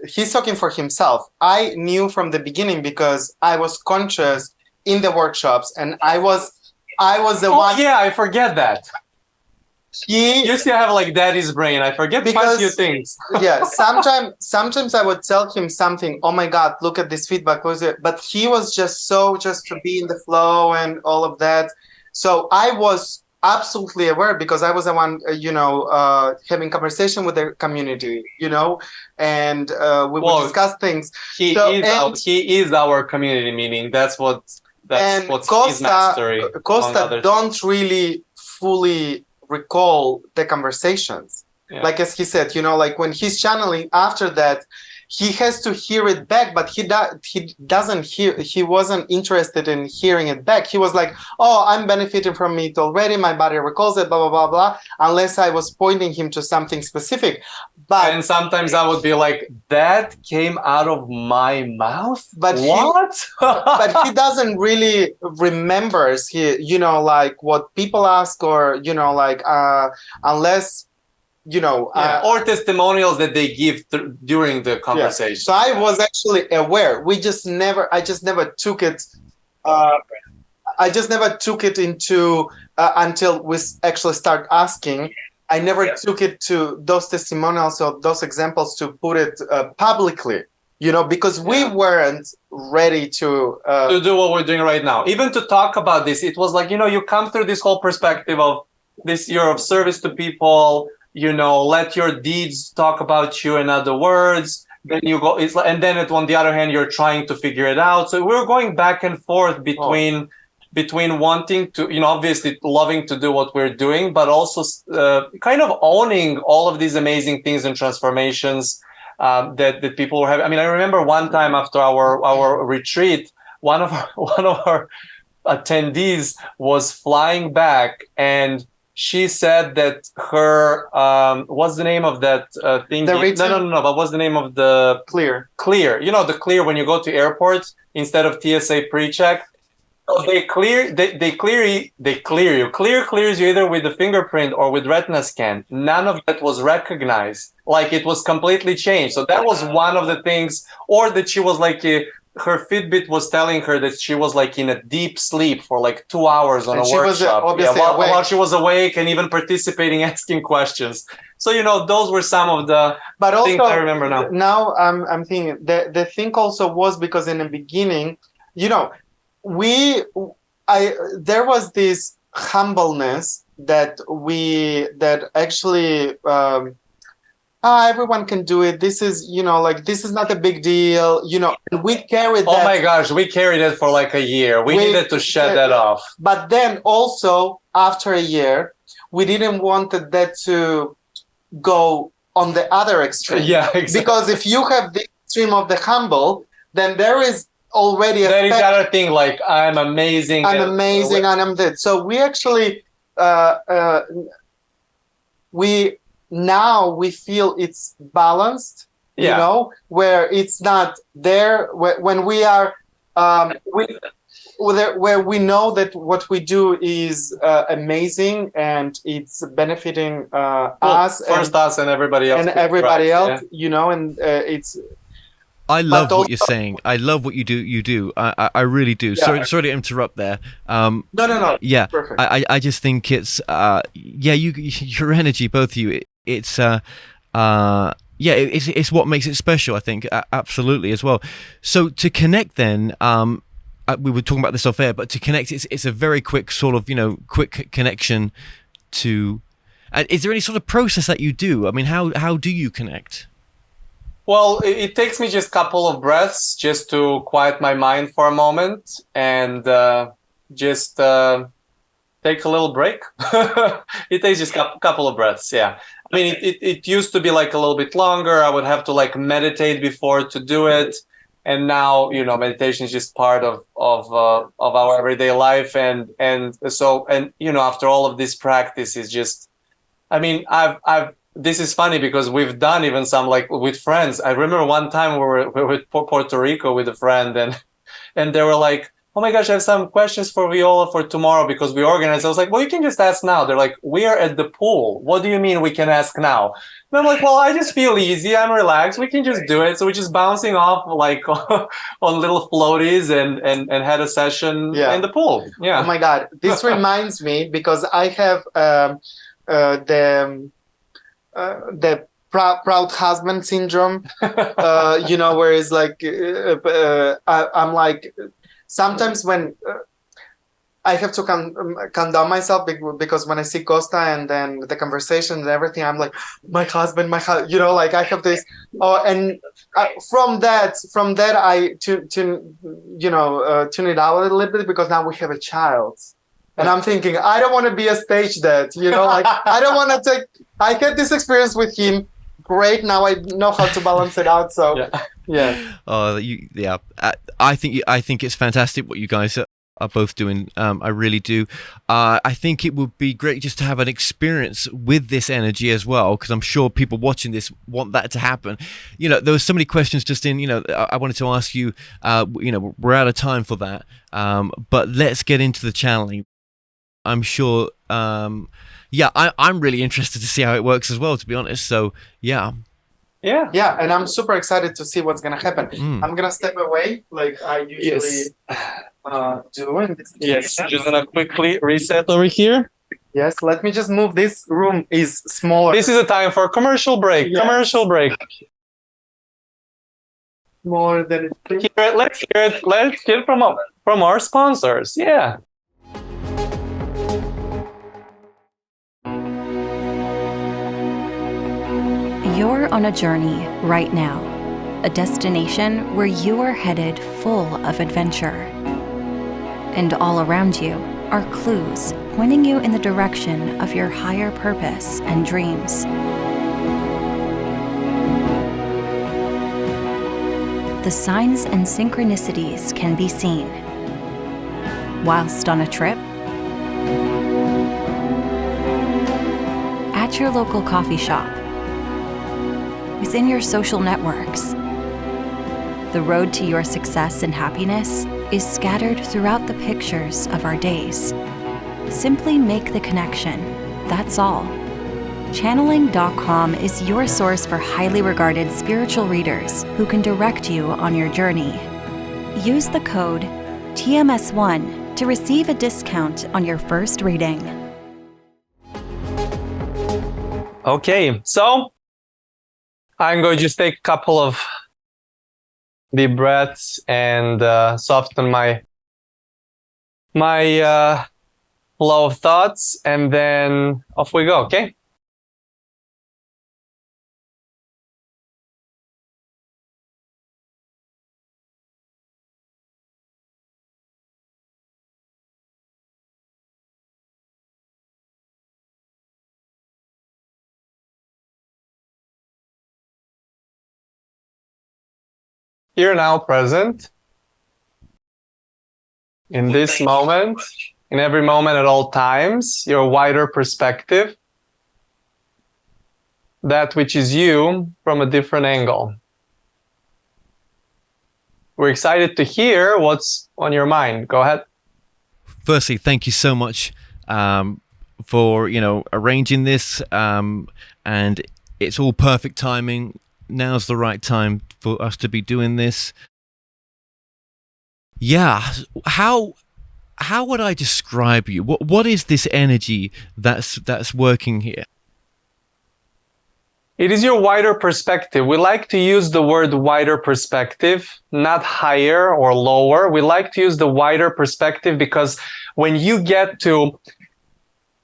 he's talking for himself. I knew from the beginning because I was conscious in the workshops, and I was the one. Yeah, I forget that. You still have like daddy's brain. I forget quite a few things. Yeah, sometimes I would tell him something. Oh my God, look at this feedback. But he was just to be in the flow and all of that. So I was absolutely aware, because I was the one, having conversation with the community, and we would discuss things. He is our community, meaning that's what's his mastery. Kosta don't really fully recall the conversations. Yeah. Like as he said, like when he's channeling after that, he has to hear it back, but he doesn't hear. He wasn't interested in hearing it back. He was like, "Oh, I'm benefiting from it already. My body recalls it." Blah blah blah blah. Unless I was pointing him to something specific. And sometimes I would be like, "That came out of my mouth." But what? But he doesn't really remembers. Like what people ask, or unless. Or testimonials that they give during the conversation. Yeah. So I was actually aware. I just never took it. I just never took it into until we actually start asking. I never took it to those testimonials or those examples to put it publicly. Because we weren't ready to do what we're doing right now. Even to talk about this, it was like, you come through this whole perspective of this, you're of service to people. Let your deeds talk about you. In other words, then you go. And then on the other hand, you're trying to figure it out. So we're going back and forth between wanting to, obviously loving to do what we're doing, but also kind of owning all of these amazing things and transformations that people were having. I mean, I remember one time after our retreat, one of our attendees was flying back, and she said that her what's the name of that thing? No. But what's the name of the clear? The clear when you go to airports instead of TSA pre-check. They clear you. Clear clears you either with the fingerprint or with retina scan. None of that was recognized. Like it was completely changed. So that was one of the things. Or that she was like. Her Fitbit was telling her that she was like in a deep sleep for like 2 hours on a workshop. While she was awake and even participating, asking questions. So those were some of the things I remember now. Now I'm thinking the thing also was because in the beginning, there was this humbleness that actually. Everyone can do it. This is, this is not a big deal, and we carried that. Oh my gosh, we carried it for like a year. We needed to shut that off. But then also, after a year, we didn't want that to go on the other extreme. Yeah, exactly. Because if you have the extreme of the humble, then there is already there is other thing like, I'm amazing. And I'm that. So we actually, now we feel it's balanced, where it's not there when we are where we know that what we do is amazing and it's benefiting us first us and everybody else, and everybody else, yeah. you know, and it's. I love also, what you're saying. I love what you do. You do. I really do. Yeah. Sorry to interrupt there. No. Yeah. Perfect. I just think it's yeah. Your energy, both of you. It's yeah. It's what makes it special. I think absolutely as well. So to connect, then we were talking about this off air, but to connect, it's a very quick sort of quick connection to. Is there any sort of process that you do? I mean, how do you connect? Well, it takes me just a couple of breaths just to quiet my mind for a moment and just take a little break. It takes just a couple of breaths, yeah. I mean, it used to be like a little bit longer. I would have to like meditate before to do it. And now, meditation is just part of our everyday life. And so, after all of this practice is just, I mean, this is funny because we've done even some like with friends. I remember one time we were in Puerto Rico with a friend and they were like, oh my gosh, I have some questions for Viola for tomorrow because we organized. I was like, well, you can just ask now. They're like, we are at the pool. What do you mean we can ask now? And I'm like, well, I just feel easy. I'm relaxed. We can just do it. So we're just bouncing off like on little floaties and had a session in the pool. Yeah. Oh my God. This reminds me because I have the proud husband syndrome, where it's like I'm like sometimes when I have to calm down myself because when I see Costa and then the conversation and everything, I'm like my husband, like I have this. Oh, and from that I tune it out a little bit because now we have a child. And I'm thinking, I don't want to be a stage dad, like I don't want to I had this experience with him. Great. Now I know how to balance it out. So yeah. I think it's fantastic what you guys are both doing. I really do. I think it would be great just to have an experience with this energy as well, because I'm sure people watching this want that to happen. There were so many questions just in, I wanted to ask you, we're out of time for that. But let's get into the channeling. I'm sure, I'm really interested to see how it works as well, to be honest. So, yeah. Yeah, and I'm super excited to see what's going to happen. I'm going to step away like I usually do. Yes, just going to quickly reset over here. Yes, let me just move. This room is smaller. This is a time for commercial break. Yes. Commercial break. More than it. Let's hear it from our sponsors. Yeah. You're on a journey right now, a destination where you are headed full of adventure. And all around you are clues pointing you in the direction of your higher purpose and dreams. The signs and synchronicities can be seen. Whilst on a trip, at your local coffee shop, within your social networks. The road to your success and happiness is scattered throughout the pictures of our days. Simply make the connection, that's all. Channeling.com is your source for highly regarded spiritual readers who can direct you on your journey. Use the code TMS1 to receive a discount on your first reading. Okay, so I'm going to just take a couple of deep breaths and soften my flow of thoughts, and then off we go, okay? Here now, present, in this moment, in every moment at all times, your wider perspective, that which is you from a different angle. we're excited to hear what's on your mind. Go ahead. Firstly, thank you so much for arranging this, and it's all perfect timing. Now's the right time for us to be doing this. Yeah, how would I describe you? What is this energy that's working here? It is your wider perspective. We like to use the word wider perspective, not higher or lower. We like to use the wider perspective because when you get to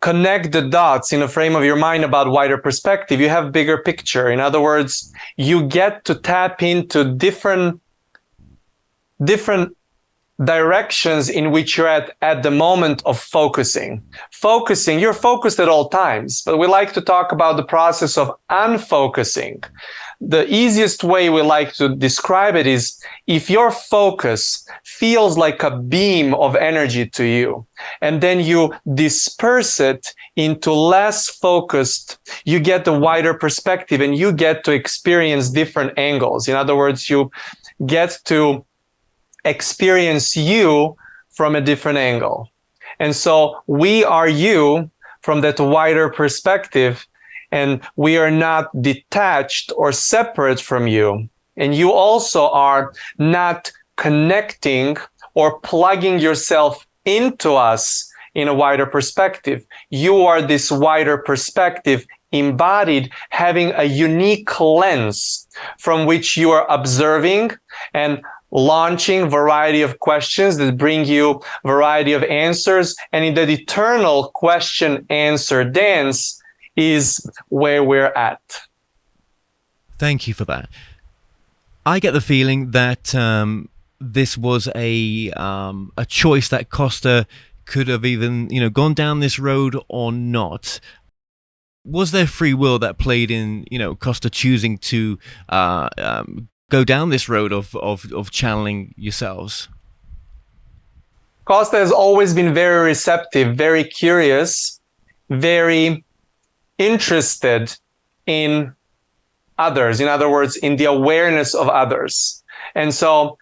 connect the dots in a frame of your mind about wider perspective, you have bigger picture. In other words, you get to tap into different directions in which you're at the moment of focusing. You're focused at all times, but we like to talk about the process of unfocusing. The easiest way we like to describe it is if your focus feels like a beam of energy to you, and then you disperse it into less focused, you get a wider perspective and you get to experience different angles. In other words, you get to experience you from a different angle. And so we are you from that wider perspective, and we are not detached or separate from you. And you also are not connecting or plugging yourself into us in a wider perspective. You are this wider perspective embodied, having a unique lens from which you are observing and launching variety of questions that bring you variety of answers. And in that eternal question-answer dance is where we're at. Thank you for that. I get the feeling that this was a choice that Kosta could have even gone down this road or not. Was there free will that played in Kosta choosing to go down this road of channeling yourselves? Kosta has always been very receptive, very curious, very interested in others. In other words, in the awareness of others. And so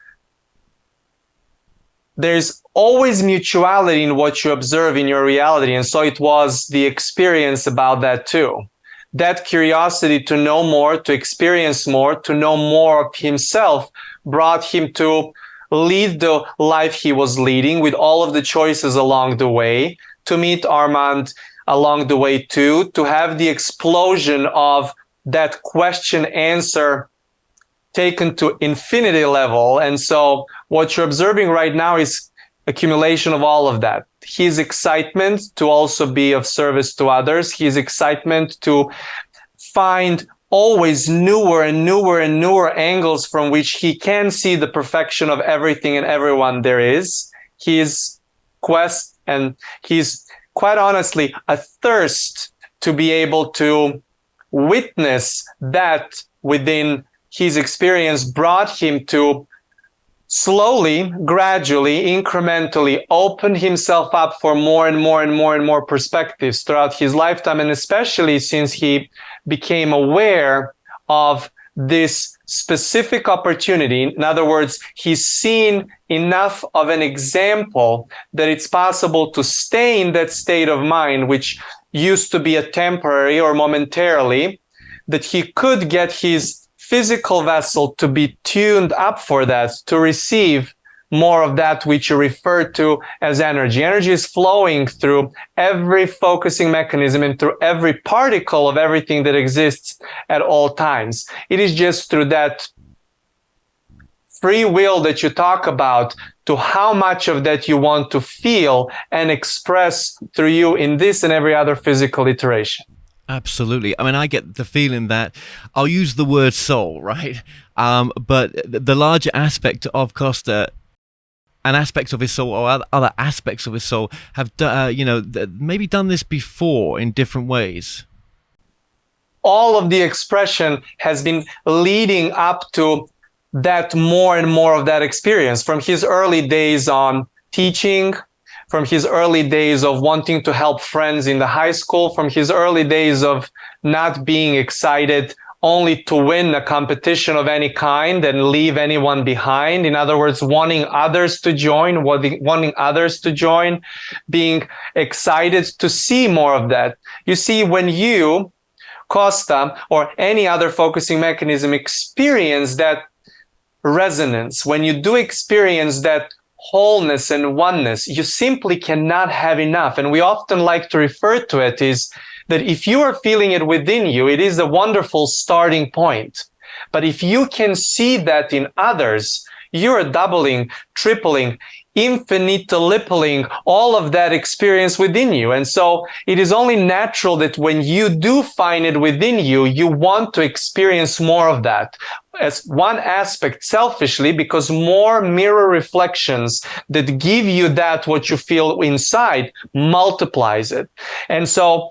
there's always mutuality in what you observe in your reality. And so it was the experience about that too. That curiosity to know more, to experience more, to know more of himself brought him to lead the life he was leading with all of the choices along the way, to meet Armand along the way too, to have the explosion of that question answer taken to infinity level. And so what you're observing right now is accumulation of all of that. His excitement to also be of service to others, his excitement to find always newer and newer and newer angles from which he can see the perfection of everything and everyone there is. His quest, and he's quite honestly a thirst to be able to witness that within his experience brought him to slowly, gradually, incrementally open himself up for more and more and more and more perspectives throughout his lifetime, and especially since he became aware of this specific opportunity. In other words, he's seen enough of an example that it's possible to stay in that state of mind, which used to be a temporary or momentarily, that he could get his physical vessel to be tuned up for that, to receive more of that which you refer to as energy. Energy is flowing through every focusing mechanism and through every particle of everything that exists at all times. It is just through that free will that you talk about to how much of that you want to feel and express through you in this and every other physical iteration. Absolutely. I mean, I get the feeling that I'll use the word soul, right? But the larger aspect of Kosta and aspects of his soul or other aspects of his soul have, maybe done this before in different ways. All of the expression has been leading up to that more and more of that experience from his early days on teaching, from his early days of wanting to help friends in the high school, from his early days of not being excited only to win a competition of any kind and leave anyone behind. In other words, wanting others to join, being excited to see more of that. You see, when you, Kosta, or any other focusing mechanism experience that resonance, when you do experience that wholeness and oneness, you simply cannot have enough. And we often like to refer to it is that if you are feeling it within you, it is a wonderful starting point. But if you can see that in others, you are doubling, tripling, infinitely all of that experience within you. And so it is only natural that when you do find it within you, you want to experience more of that. As one aspect, selfishly, because more mirror reflections that give you that what you feel inside multiplies it. And so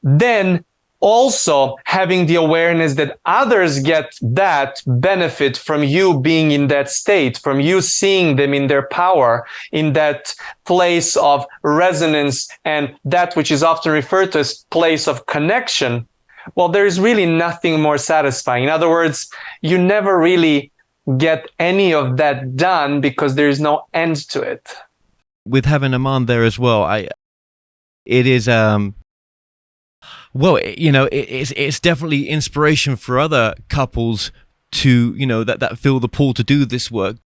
then also having the awareness that others get that benefit from you being in that state, from you seeing them in their power, in that place of resonance and that which is often referred to as place of connection. Well, there is really nothing more satisfying. In other words, you never really get any of that done because there is no end to it. With having Armand there as well, it is well, you know, it's definitely inspiration for other couples to, you know, that feel the pull to do this work,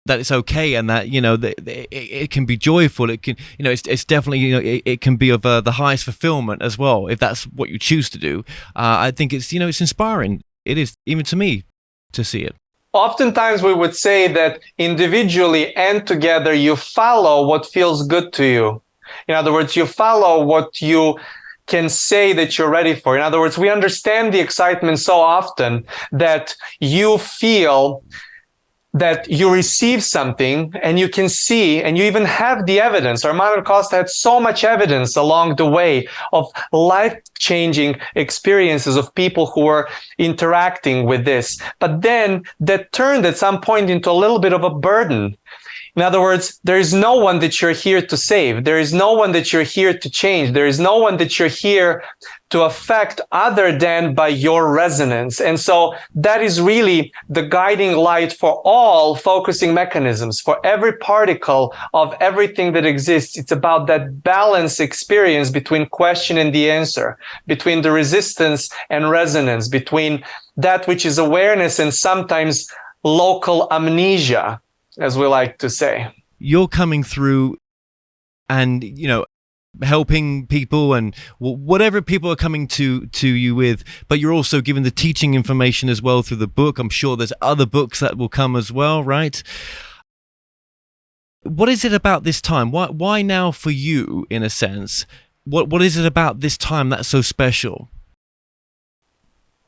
that it's okay, and that, you know, that it can be joyful. It can, you know, it's definitely, you know, it can be of the highest fulfillment as well, if that's what you choose to do. I think it's, you know, it's inspiring. It is, even to me, to see it. Oftentimes we would say that individually and together you follow what feels good to you. In other words, you follow what you can say that you're ready for. In other words, we understand the excitement so often that you feel that you receive something and you can see, and you even have the evidence. Armand Kosta had so much evidence along the way of life-changing experiences of people who were interacting with this. But then that turned at some point into a little bit of a burden. In other words, there is no one that you're here to save. There is no one that you're here to change. There is no one that you're here to affect other than by your resonance. And so that is really the guiding light for all focusing mechanisms, for every particle of everything that exists. It's about that balance experience between question and the answer, between the resistance and resonance, between that which is awareness and sometimes local amnesia, as we like to say. You're coming through and, you know, helping people and whatever people are coming to you with, but you're also giving the teaching information as well through the book. I'm sure there's other books that will come as well, right? What is it about this time? Why now for you, in a sense? What is it about this time that's so special?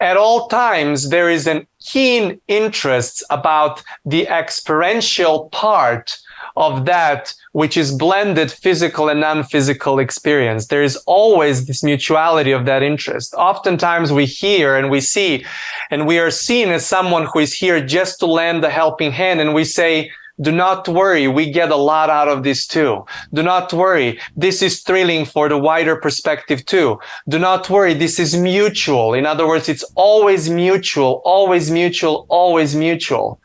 At all times, there is an keen interest about the experiential part of that which is blended physical and non-physical experience. There is always this mutuality of that interest. Oftentimes we hear and we see, and we are seen as someone who is here just to lend a helping hand, and we say, do not worry, we get a lot out of this too. Do not worry, this is thrilling for the wider perspective too. Do not worry, this is mutual. In other words, it's always mutual, always mutual, always mutual.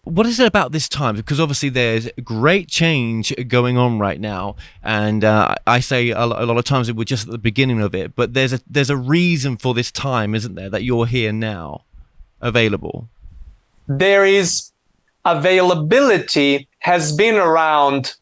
What is it about this time? Because obviously there's great change going on right now, and I say a lot of times we're just at the beginning of it, but there's a reason for this time, isn't there, that you're here now, available? There is. Availability has been around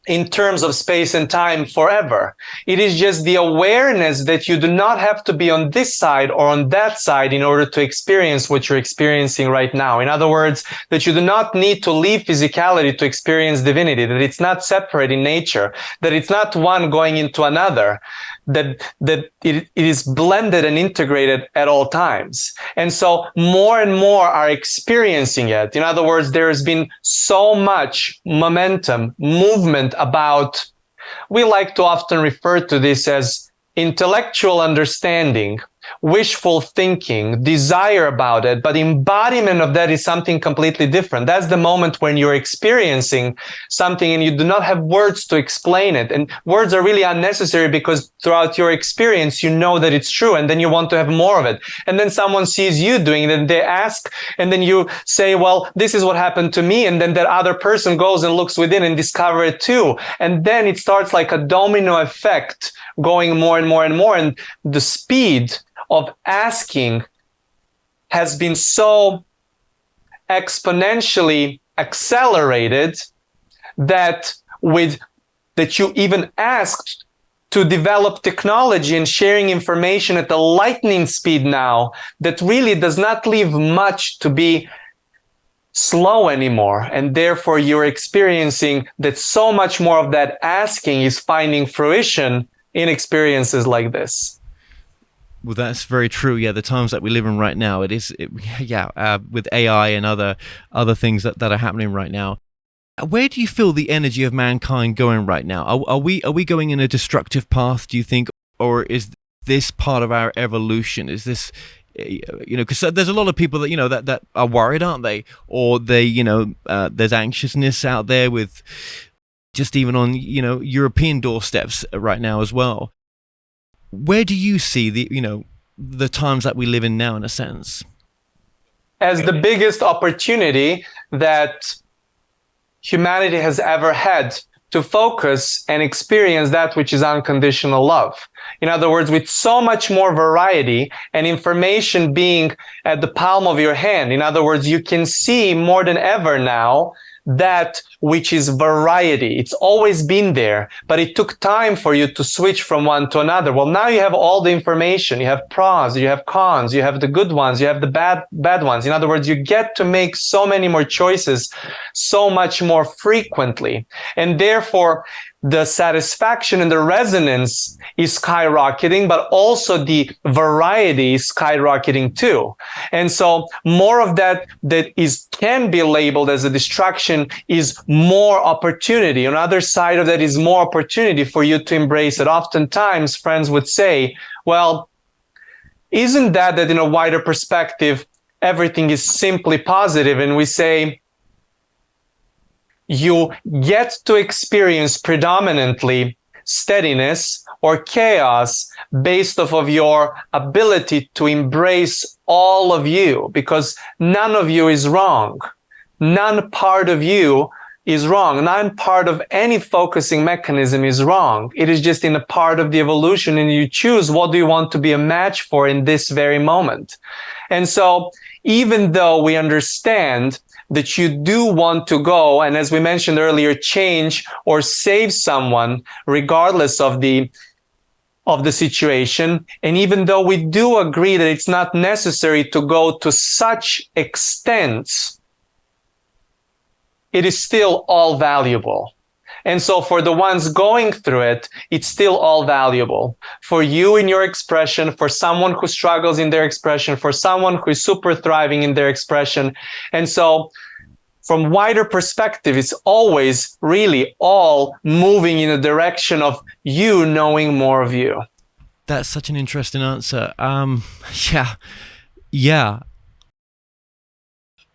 in terms of space and time forever. It is just the awareness that you do not have to be on this side or on that side in order to experience what you're experiencing right now. In other words, that you do not need to leave physicality to experience divinity, that it's not separate in nature, that it's not one going into another, that it is blended and integrated at all times. And so more and more are experiencing it. In other words, there has been so much momentum, movement about, we like to often refer to this as intellectual understanding wishful thinking, desire about it, but embodiment of that is something completely different. That's the moment when you're experiencing something and you do not have words to explain it. And words are really unnecessary because throughout your experience, you know that it's true and then you want to have more of it. And then someone sees you doing it and they ask, and then you say, well, this is what happened to me. And then that other person goes and looks within and discover it too. And then it starts like a domino effect going more and more and more. And the speed of asking has been so exponentially accelerated that you even asked to develop technology and sharing information at the lightning speed now that really does not leave much to be slow anymore. And therefore you're experiencing that so much more of that asking is finding fruition in experiences like this. Well, that's very true. Yeah, the times that we live in right now, with AI and other things that are happening right now. Where do you feel the energy of mankind going right now? Are we going in a destructive path, do you think, or is this part of our evolution? Is this, because there's a lot of people that that are worried, aren't they? Or they, there's anxiousness out there with just even on European doorsteps right now as well. Where do you see the times that we live in now, in a sense? As the biggest opportunity that humanity has ever had to focus and experience that which is unconditional love. In other words, with so much more variety and information being at the palm of your hand. In other words, you can see more than ever now that which is variety. It's always been there, but it took time for you to switch from one to another. Well, now you have all the information. You have pros, you have cons, you have the good ones, you have the bad ones. In other words, you get to make so many more choices so much more frequently. And therefore, the satisfaction and the resonance is skyrocketing, but also the variety is skyrocketing too. And so more of that can be labeled as a distraction is more opportunity. On the other side of that is more opportunity for you to embrace it. Oftentimes, friends would say, well, isn't that in a wider perspective, everything is simply positive? And we say, you get to experience predominantly steadiness or chaos based off of your ability to embrace all of you, because none of you is wrong. None part of you is wrong. None part of any focusing mechanism is wrong. It is just in a part of the evolution, and you choose what do you want to be a match for in this very moment. And so even though we understand that you do want to go, and as we mentioned earlier, change or save someone regardless of the situation, and even though we do agree that it's not necessary to go to such extents, it is still all valuable. And so for the ones going through it, it's still all valuable. For you in your expression, for someone who struggles in their expression, for someone who is super thriving in their expression. And so from wider perspective, it's always really all moving in the direction of you knowing more of you. That's such an interesting answer. Yeah.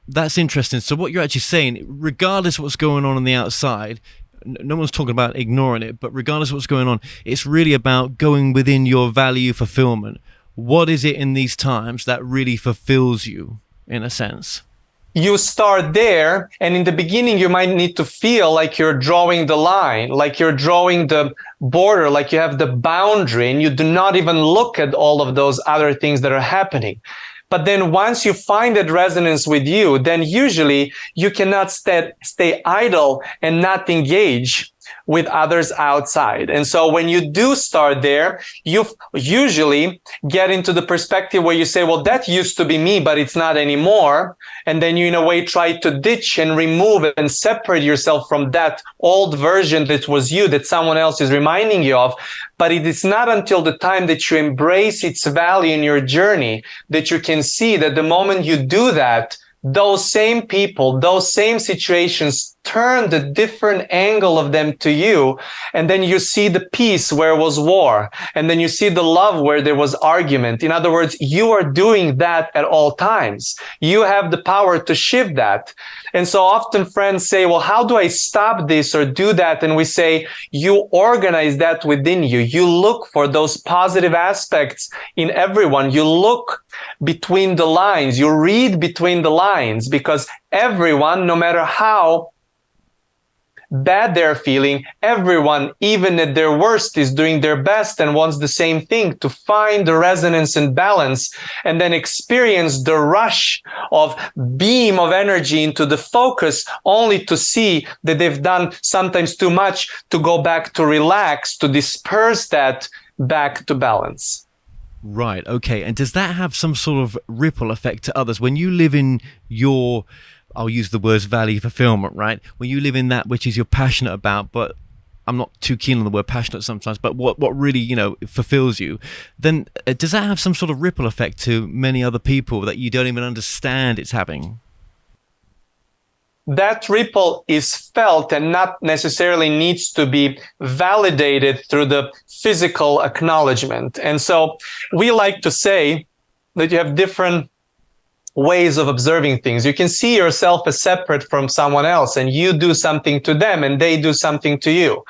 That's interesting. So what you're actually saying, regardless of what's going on the outside, no one's talking about ignoring it, but regardless of what's going on, it's really about going within your value fulfillment. What is it in these times that really fulfills you, in a sense? You start there, and in the beginning, you might need to feel like you're drawing the line, like you're drawing the border, like you have the boundary, and you do not even look at all of those other things that are happening. But then once you find that resonance with you, then usually you cannot stay idle and not engage with others outside. And so when you do start there, you usually get into the perspective where you say, well, that used to be me, but it's not anymore. And then you, in a way, try to ditch and remove and separate yourself from that old version that was you, that someone else is reminding you of. But it is not until the time that you embrace its value in your journey that you can see that the moment you do that, those same people, those same situations turned a different angle of them to you. And then you see the peace where was war. And then you see the love where there was argument. In other words, you are doing that at all times. You have the power to shift that. And so often friends say, well, how do I stop this or do that? And we say, you organize that within you. You look for those positive aspects in everyone. You look between the lines. You read between the lines, because everyone, no matter how bad they're feeling, everyone, even at their worst, is doing their best and wants the same thing, to find the resonance and balance, and then experience the rush of beam of energy into the focus, only to see that they've done sometimes too much, to go back to relax, to disperse that back to balance. Right, okay. And does that have some sort of ripple effect to others? When you live in your, I'll use the words value fulfillment, right? When you live in that which is you're passionate about, but I'm not too keen on the word passionate sometimes, but what really, you know, fulfills you, then does that have some sort of ripple effect to many other people that you don't even understand it's having? That ripple is felt and not necessarily needs to be validated through the physical acknowledgement. And so we like to say that you have different ways of observing things. You can see yourself as separate from someone else, and you do something to them and they do something to you.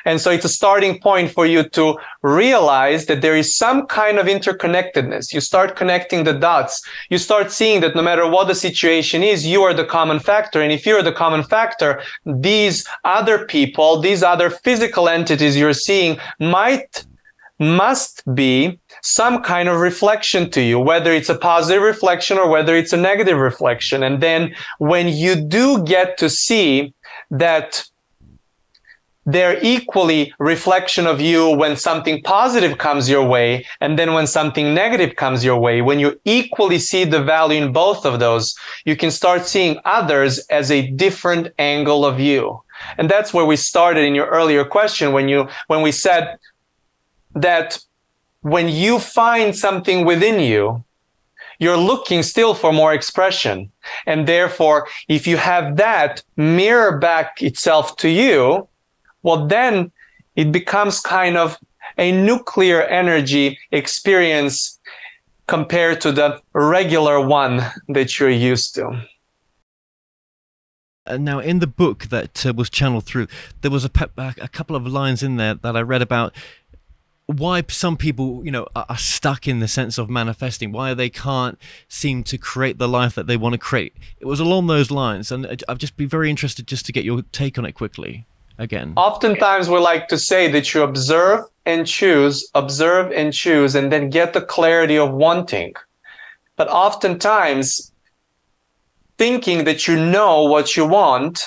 And so it's a starting point for you to realize that there is some kind of interconnectedness. You start connecting the dots. You start seeing that no matter what the situation is, you are the common factor. And if you're the common factor, these other people, these other physical entities you're seeing must be some kind of reflection to you, whether it's a positive reflection or whether it's a negative reflection. And then when you do get to see that they're equally reflection of you when something positive comes your way, and then when something negative comes your way, when you equally see the value in both of those, you can start seeing others as a different angle of you. And that's where we started in your earlier question, when we said that when you find something within you, you're looking still for more expression. And therefore, if you have that mirror back itself to you, well, then it becomes kind of a nuclear energy experience compared to the regular one that you're used to. Now, in the book that was channeled through, there was a couple of lines in there that I read about why some people, you know, are stuck in the sense of manifesting, why they can't seem to create the life that they want to create. It was along those lines, and I'd just be very interested just to get your take on it quickly. Again, oftentimes we like to say that you observe and choose, and then get the clarity of wanting. But oftentimes, thinking that you know what you want,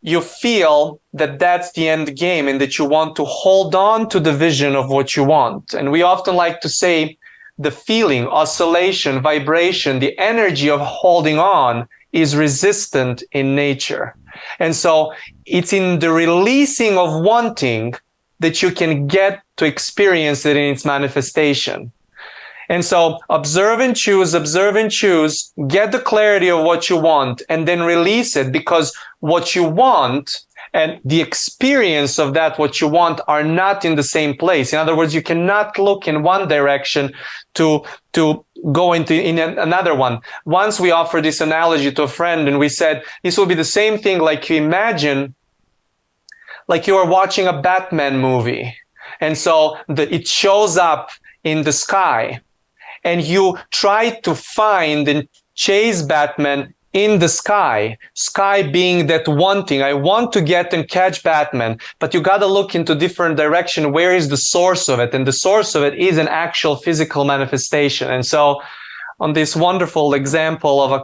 you feel that that's the end game and that you want to hold on to the vision of what you want. And we often like to say the feeling, oscillation, vibration, the energy of holding on is resistant in nature. And so it's in the releasing of wanting that you can get to experience it in its manifestation. And so observe and choose, get the clarity of what you want, and then release it, because what you want and the experience of that, what you want, are not in the same place. In other words, you cannot look in one direction to go in another one. Once we offered this analogy to a friend, and we said, this will be the same thing like you imagine, like you are watching a Batman movie. And so it shows up in the sky, and you try to find and chase Batman in the sky being that wanting. I want to get and catch Batman, but you got to look into different direction. Where is the source of it? And the source of it is an actual physical manifestation. And so on this wonderful example of a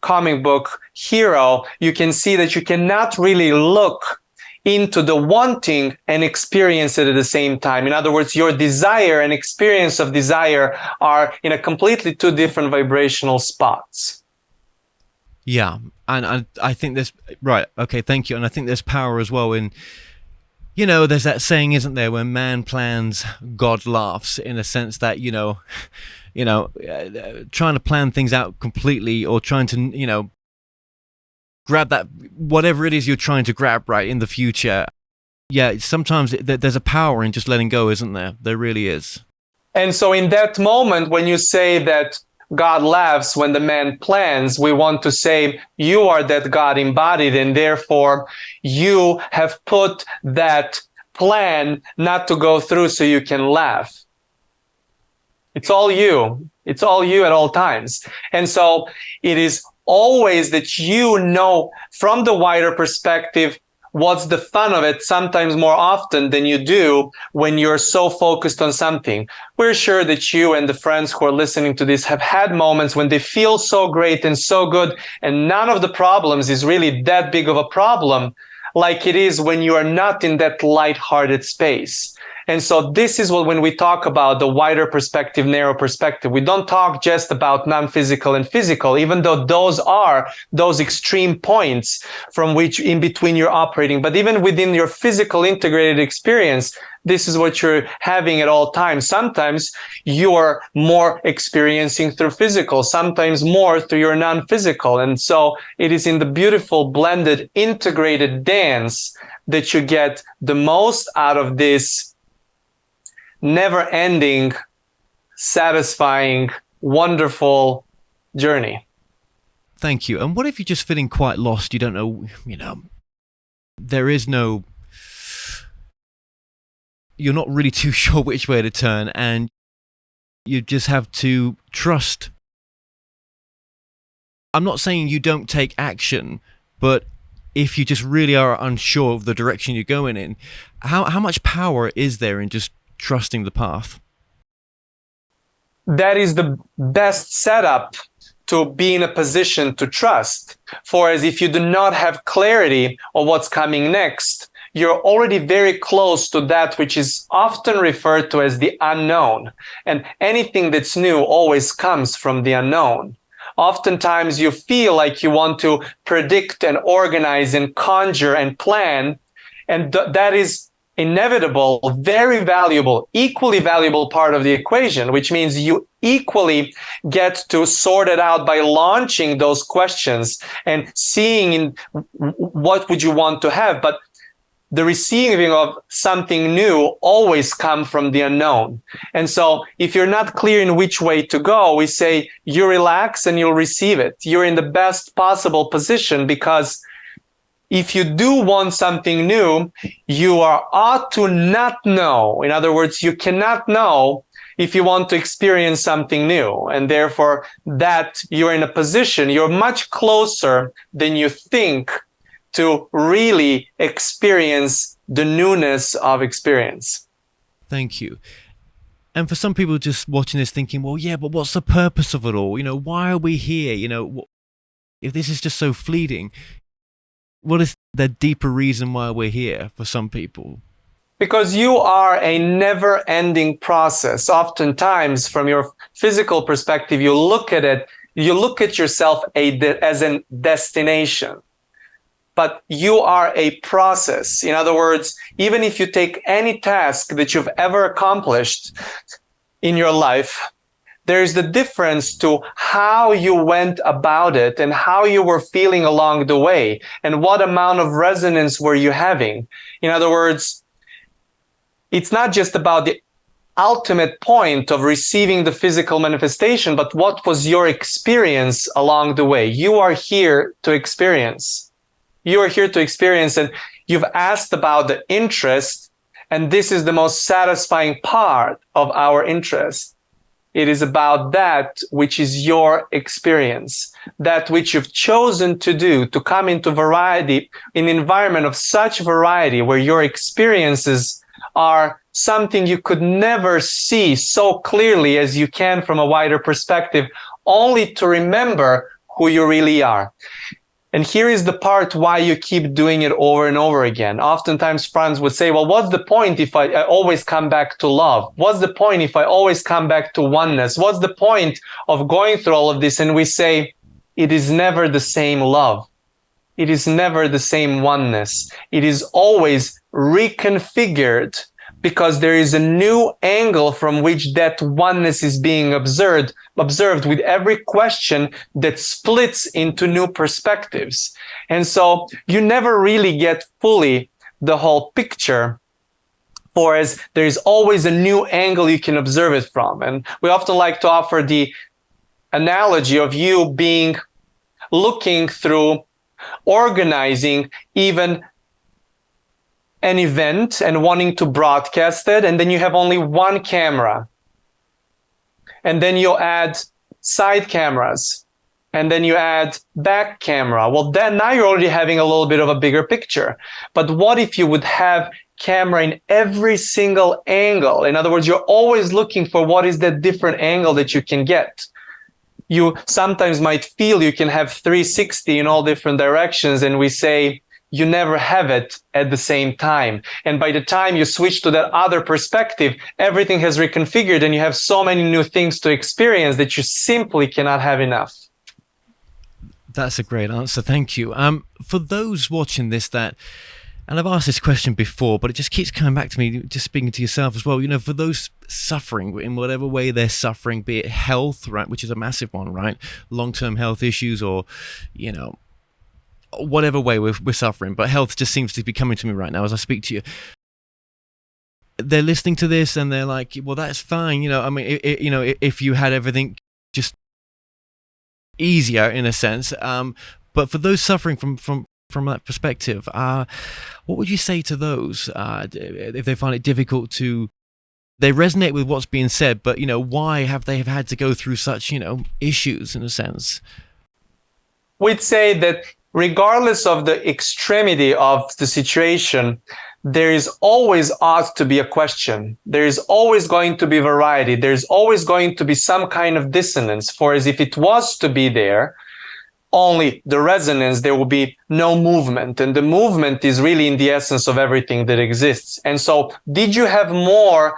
comic book hero, you can see that you cannot really look into the wanting and experience it at the same time. In other words, your desire and experience of desire are in a completely two different vibrational spots. Yeah, and I think there's, right, okay, thank you. And I think there's power as well in, you know, there's that saying, isn't there, when man plans, God laughs, in a sense that, trying to plan things out completely, or trying to, grab that, whatever it is you're trying to grab, right, in the future. Yeah, sometimes there's a power in just letting go, isn't there? There really is. And so in that moment, when you say that God laughs when the man plans, we want to say you are that God embodied, and therefore you have put that plan not to go through so you can laugh. It's all you. It's all you at all times. And so it is always that you know from the wider perspective what's the fun of it, sometimes more often than you do when you're so focused on something. We're sure that you and the friends who are listening to this have had moments when they feel so great and so good, and none of the problems is really that big of a problem like it is when you are not in that lighthearted space. And so this is what, when we talk about the wider perspective, narrow perspective, we don't talk just about non-physical and physical, even though those are those extreme points from which in between you're operating. But even within your physical integrated experience, this is what you're having at all times. Sometimes you're more experiencing through physical, sometimes more through your non-physical. And so it is in the beautiful blended integrated dance that you get the most out of this never-ending, satisfying, wonderful journey. Thank you. And what if you're just feeling quite lost? You don't know, there is no, you're not really too sure which way to turn, and you just have to trust. I'm not saying you don't take action, but if you just really are unsure of the direction you're going in, how much power is there in just trusting the path? That is the best setup to be in a position to trust. For as if you do not have clarity of what's coming next, you're already very close to that which is often referred to as the unknown. And anything that's new always comes from the unknown. Oftentimes you feel like you want to predict and organize and conjure and plan, and that is inevitable, very valuable, equally valuable part of the equation, which means you equally get to sort it out by launching those questions and seeing in what would you want to have. But the receiving of something new always comes from the unknown. And so if you're not clear in which way to go, we say you relax and you'll receive it. You're in the best possible position, because if you do want something new, you ought to not know. In other words, you cannot know if you want to experience something new. And therefore, that you're in a position, you're much closer than you think to really experience the newness of experience. Thank you. And for some people just watching this thinking, well, yeah, but what's the purpose of it all? Why are we here? If this is just so fleeting, what is the deeper reason why we're here for some people? Because you are a never-ending process. Oftentimes, from your physical perspective, you look at it, you look at yourself as a destination. But you are a process. In other words, even if you take any task that you've ever accomplished in your life, there's the difference to how you went about it and how you were feeling along the way and what amount of resonance were you having. In other words, it's not just about the ultimate point of receiving the physical manifestation, but what was your experience along the way? You are here to experience. You are here to experience, and you've asked about the interest, and this is the most satisfying part of our interest. It is about that which is your experience, that which you've chosen to do, to come into variety, in an environment of such variety where your experiences are something you could never see so clearly as you can from a wider perspective, only to remember who you really are. And here is the part why you keep doing it over and over again. Oftentimes friends would say, well, what's the point if I always come back to love? What's the point if I always come back to oneness? What's the point of going through all of this? And we say, it is never the same love. It is never the same oneness. It is always reconfigured because there is a new angle from which that oneness is being observed with every question that splits into new perspectives. And so you never really get fully the whole picture, for as there is always a new angle you can observe it from. And we often like to offer the analogy of you being looking through, organizing even an event and wanting to broadcast it, and then you have only one camera, and then you add side cameras, and then you add back camera. Well, then now you're already having a little bit of a bigger picture. But what if you would have camera in every single angle? In other words, you're always looking for what is that different angle that you can get. You sometimes might feel you can have 360 in all different directions, and we say you never have it at the same time. And by the time you switch to that other perspective, everything has reconfigured and you have so many new things to experience that you simply cannot have enough. That's a great answer. Thank you. For those watching this and I've asked this question before, but it just keeps coming back to me, just speaking to yourself as well, for those suffering in whatever way they're suffering, be it health, right, which is a massive one, right? Long-term health issues, or, whatever way we're suffering, but health just seems to be coming to me right now as I speak to you. They're listening to this and they're like, well, that's fine. If you had everything just easier in a sense. But for those suffering from that perspective, what would you say to those if they find it difficult to, they resonate with what's being said, but why have they had to go through such issues in a sense? We'd say that regardless of the extremity of the situation, there is always ought to be a question. There is always going to be variety. There's always going to be some kind of dissonance. For as if it was to be there, only the resonance, there will be no movement. And the movement is really in the essence of everything that exists. And so did you have more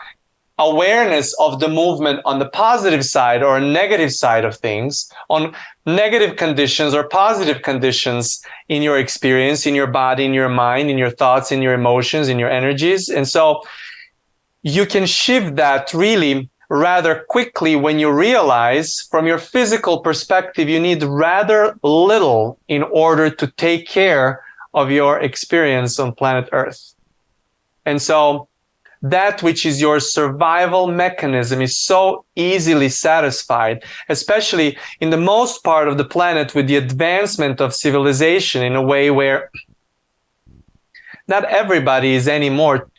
awareness of the movement on the positive side or negative side of things, on negative conditions or positive conditions in your experience, in your body, in your mind, in your thoughts, in your emotions, in your energies? And so you can shift that really rather quickly when you realize from your physical perspective, you need rather little in order to take care of your experience on planet Earth. And so that which is your survival mechanism is so easily satisfied, especially in the most part of the planet with the advancement of civilization in a way where not everybody is anymore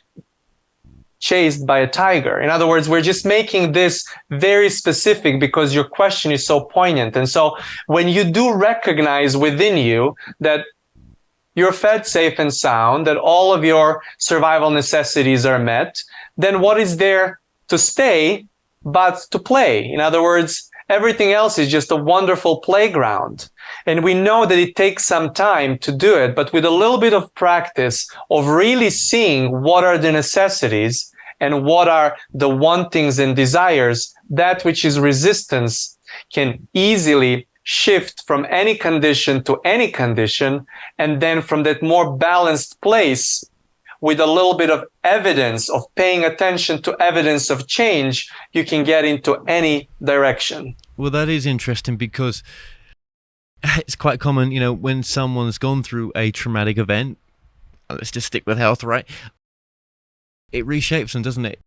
chased by a tiger. In other words, we're just making this very specific because your question is so poignant. And so when you do recognize within you that you're fed safe and sound, that all of your survival necessities are met, then what is there to stay but to play? In other words, everything else is just a wonderful playground. And we know that it takes some time to do it, but with a little bit of practice of really seeing what are the necessities and what are the wantings and desires, that which is resistance can easily shift from any condition to any condition, and then from that more balanced place, with a little bit of evidence of paying attention to evidence of change, you can get into any direction. Well, that is interesting because it's quite common, when someone's gone through a traumatic event, let's just stick with health, right? It reshapes them, doesn't it?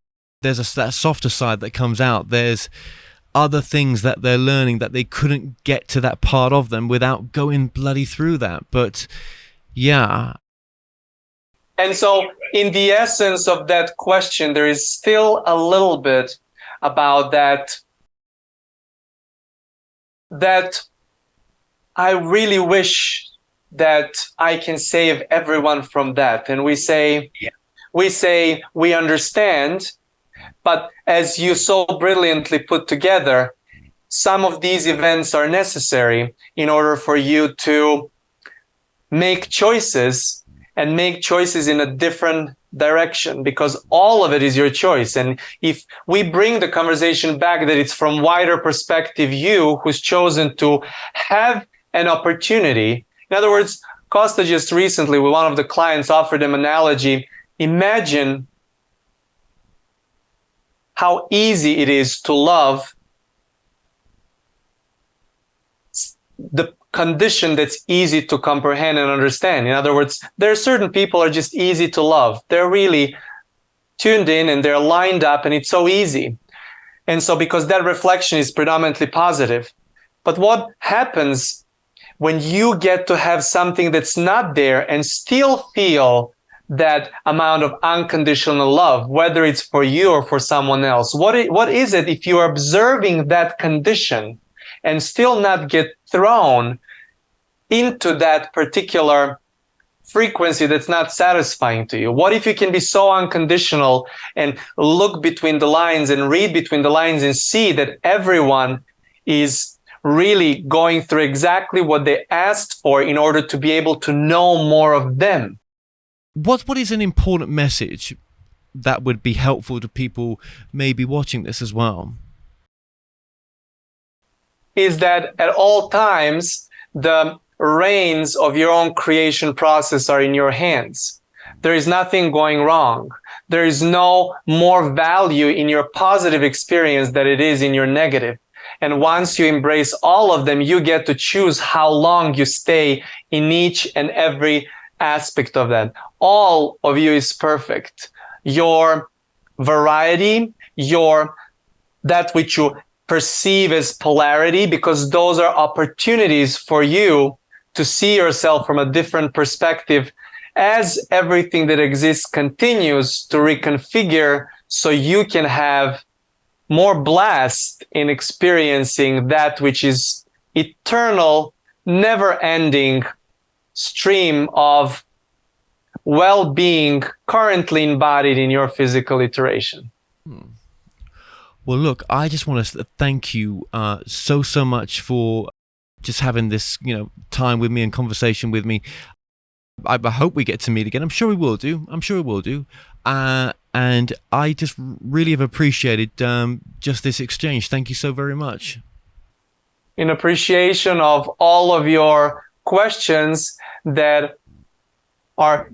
There's that softer side that comes out. There's other things that they're learning that they couldn't get to that part of them without going bloody through that. But yeah. And so in the essence of that question, there is still a little bit about that I really wish that I can save everyone from that. And we say, we understand, but as you so brilliantly put together, some of these events are necessary in order for you to make choices, and make choices in a different direction, because all of it is your choice. And if we bring the conversation back that it's from wider perspective, you who's chosen to have an opportunity. In other words, Kosta just recently with one of the clients offered them analogy. Imagine how easy it is to love the condition that's easy to comprehend and understand. In other words, there are certain people are just easy to love. They're really tuned in and they're lined up and it's so easy. And so because that reflection is predominantly positive. But what happens when you get to have something that's not there and still feel that amount of unconditional love, whether it's for you or for someone else? What is it if you're observing that condition and still not get thrown into that particular frequency that's not satisfying to you? What if you can be so unconditional and look between the lines and read between the lines and see that everyone is really going through exactly what they asked for in order to be able to know more of them? What is an important message that would be helpful to people maybe watching this as well? Is that at all times, the reins of your own creation process are in your hands. There is nothing going wrong. There is no more value in your positive experience than it is in your negative. And once you embrace all of them, you get to choose how long you stay in each and every aspect of that. All of you is perfect. Your variety, that which you perceive as polarity, because those are opportunities for you to see yourself from a different perspective as everything that exists continues to reconfigure, so you can have more blast in experiencing that which is eternal, never-ending stream of well-being currently embodied in your physical iteration. Well, look, I just want to thank you so much for just having this, time with me and conversation with me. I hope we get to meet again. I'm sure we will do. And I just really have appreciated just this exchange. Thank you so very much. In appreciation of all of your questions that are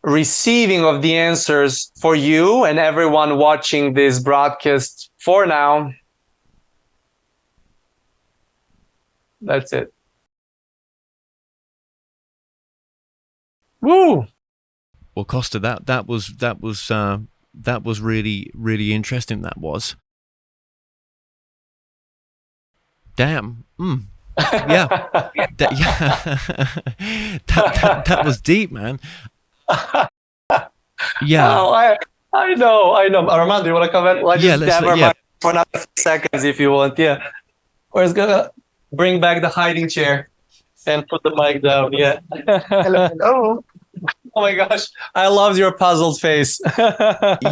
receiving of the answers for you and everyone watching this broadcast for now. That's it. Woo! Well, Kosta, that was really, really interesting. That was. Damn. Yeah. That was deep, man. Yeah. Oh, I know. Armand, do you want to comment? Let's just grab our mic for another seconds if you want. Yeah. Or it's gonna bring back the hiding chair and put the mic down. Yeah. Hello. Oh my gosh, I loved your puzzled face.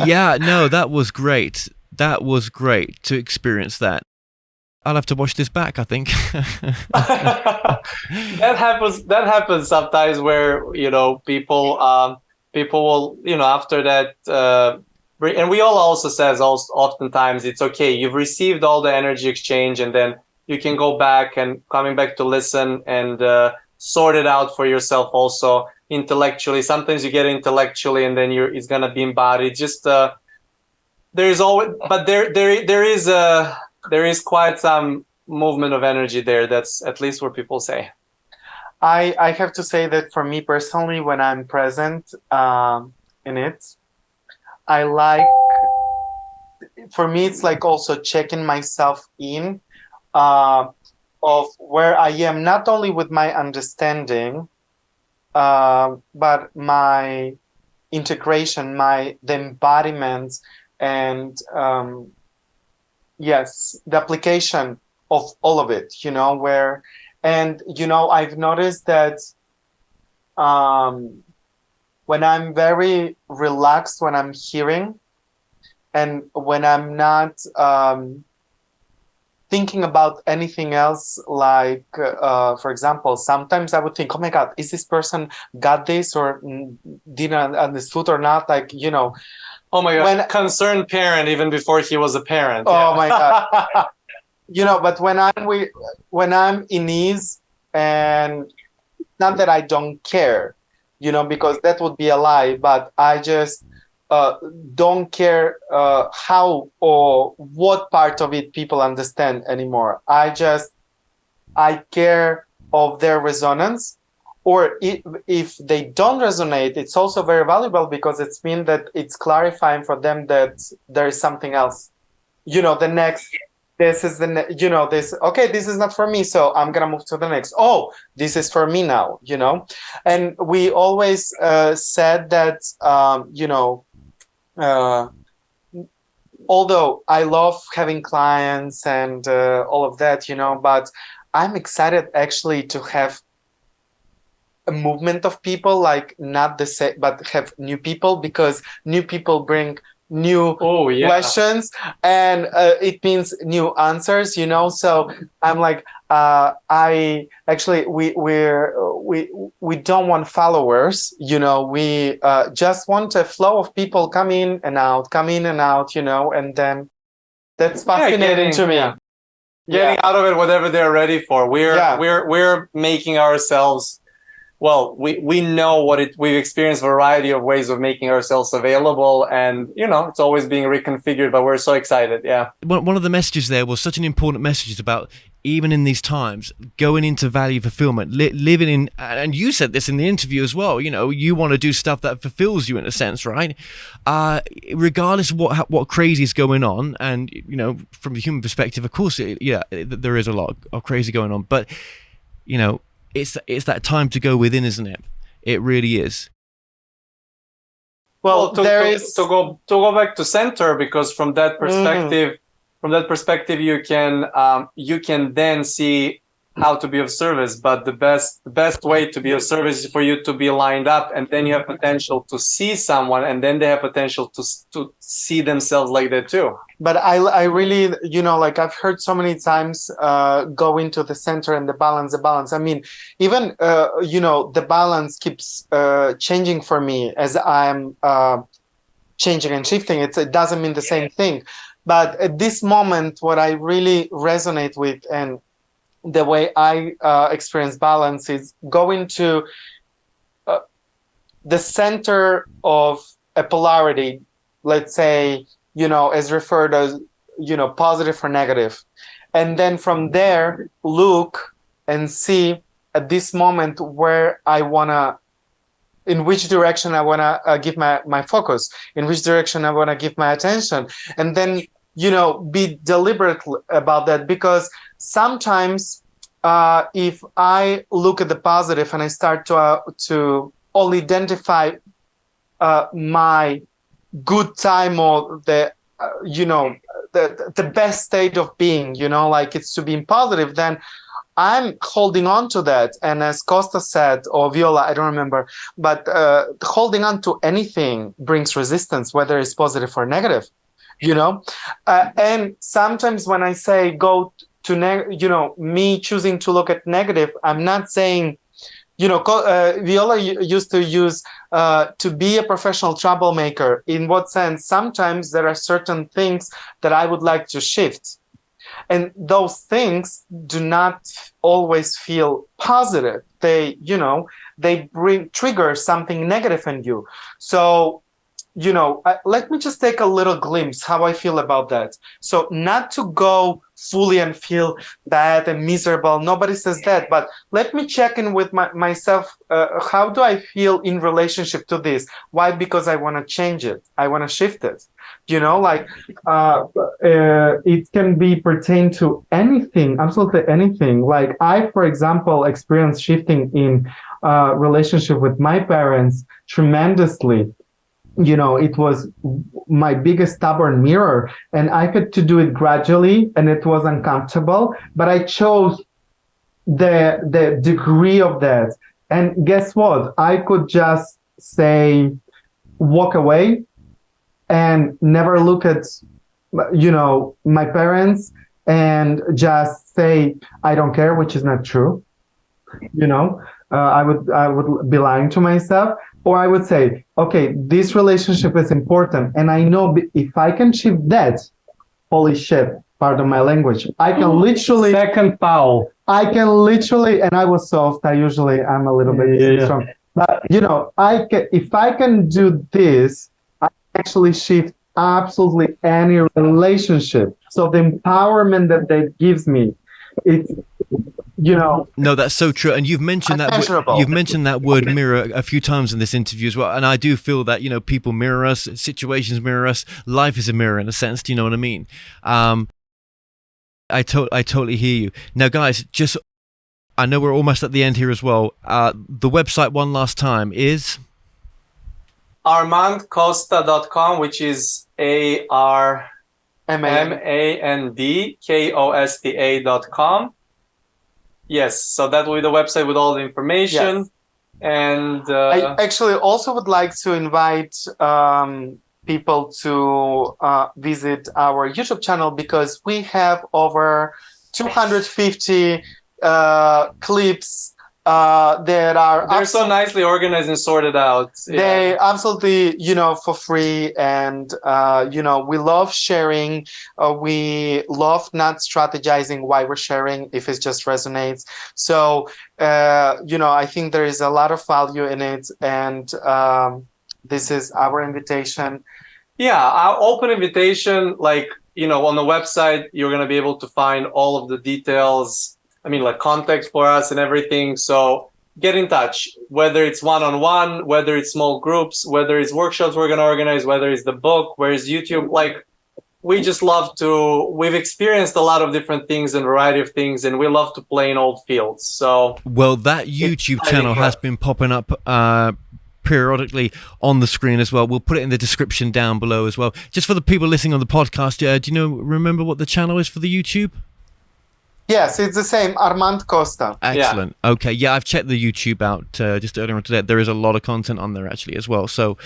Yeah, no, that was great. That was great to experience that. I'll have to watch this back, I think. That happens sometimes where, people will, after that, and Viola also says oftentimes it's okay. You've received all the energy exchange and then you can go back and coming back to listen and sort it out for yourself also intellectually. Sometimes you get intellectually and then it's gonna be embodied. Just there is quite some movement of energy there. That's at least what people say. I have to say that for me personally, when I'm present in it, for me it's like also checking myself in of where I am, not only with my understanding, but my integration, the embodiment, and yes, the application of all of it, I've noticed that when I'm very relaxed, when I'm hearing, and when I'm not thinking about anything else, like, for example, sometimes I would think, oh my God, is this person got this or didn't understood or not? Like, oh my God, concerned parent even before he was a parent. Oh my God. But when I'm in ease, and not that I don't care, because that would be a lie, but I just don't care how or what part of it people understand anymore. I care of their resonance, or if they don't resonate, it's also very valuable because it's mean that it's clarifying for them that there is something else. The next, this is this, okay, this is not for me, so I'm gonna move to the next. Oh, this is for me now, and we always said that, although I love having clients and all of that, but I'm excited actually to have a movement of people, like not the same, but have new people, because new people bring new questions, and it means new answers, so I'm like, I actually, we don't want followers, we just want a flow of people come in and out, and then that's fascinating to me. Getting out of it whatever they're ready for. We're making ourselves, well, we know we've experienced a variety of ways of making ourselves available, and it's always being reconfigured, but we're so excited. One of the messages there was such an important message about, even in these times, going into value fulfillment, living in, and you said this in the interview as well, you want to do stuff that fulfills you in a sense, right? Regardless of what crazy is going on, and from the human perspective, of course, there is a lot of crazy going on, but it's that time to go within, isn't it? It really is. Well, to go back to center, because from that perspective, you can then see how to be of service. But the best way to be of service is for you to be lined up, and then you have potential to see someone, and then they have potential to see themselves like that too. But I really, like I've heard so many times, go into the center and the balance. I mean, even, the balance keeps changing for me as I'm changing and shifting. It doesn't mean the same thing. But at this moment, what I really resonate with, and the way I experience balance, is going to the center of a polarity, let's say, as referred as, positive or negative. And then from there, look and see at this moment where I want to, in which direction I want to give my focus, in which direction I want to give my attention. And then, be deliberate about that, because sometimes if I look at the positive and I start to only identify my good time, or the the best state of being, like it's to being positive, then I'm holding on to that. And as Kosta said, or Viola, I don't remember, but holding on to anything brings resistance, whether it's positive or negative, and sometimes when I say go to me choosing to look at negative, I'm not saying, Viola used to use to be a professional troublemaker. In what sense? Sometimes there are certain things that I would like to shift, and those things do not always feel positive. They, they trigger something negative in you. So, let me just take a little glimpse how I feel about that. So not to go fully and feel bad and miserable. Nobody says that, but let me check in with myself. How do I feel in relationship to this? Why? Because I want to change it. I want to shift it. It can be pertain to anything, absolutely anything. Like I, for example, experienced shifting in relationship with my parents tremendously. It was my biggest stubborn mirror, and I had to do it gradually, and it was uncomfortable, but I chose the degree of that. And guess what? I could just say, walk away and never look at, my parents and just say, I don't care, which is not true. I would be lying to myself. Or I would say, okay, this relationship is important, and I know if I can shift that, holy shit, pardon my language, I can literally... Second foul. I can literally, and I was soft, I'm a little bit strong. But, if I can do this, I actually shift absolutely any relationship. So the empowerment that gives me, it's, No, that's so true. And you've mentioned unmeasurable. you've mentioned that word mirror a few times in this interview as well. And I do feel that, people mirror us, situations mirror us. Life is a mirror in a sense. Do you know what I mean? I totally hear you. Now, guys, I know we're almost at the end here as well. The website one last time is armandkosta.com, which is ARMANDKOSTA.com. Yes, so that will be the website with all the information. Yes. And I actually also would like to invite people to visit our YouTube channel, because we have over 250 clips that are they're so nicely organized and sorted out. They absolutely, for free, and we love sharing. We love not strategizing why we're sharing if it just resonates. So I think there is a lot of value in it, and this is our invitation. Yeah, our open invitation, like, on the website, you're going to be able to find all of the details. I mean, like context for us and everything. So get in touch, whether it's one-on-one, whether it's small groups, whether it's workshops we're going to organize, whether it's the book, where it's YouTube. Like, we just love we've experienced a lot of different things and variety of things, and we love to play in old fields. So, well, that YouTube channel has been popping up periodically on the screen as well. We'll put it in the description down below as well. Just for the people listening on the podcast, do you remember what the channel is for the YouTube? Yes, it's the same, Armand Kosta. Excellent. Yeah. Okay, yeah, I've checked the YouTube out just earlier on today. There is a lot of content on there actually as well. So,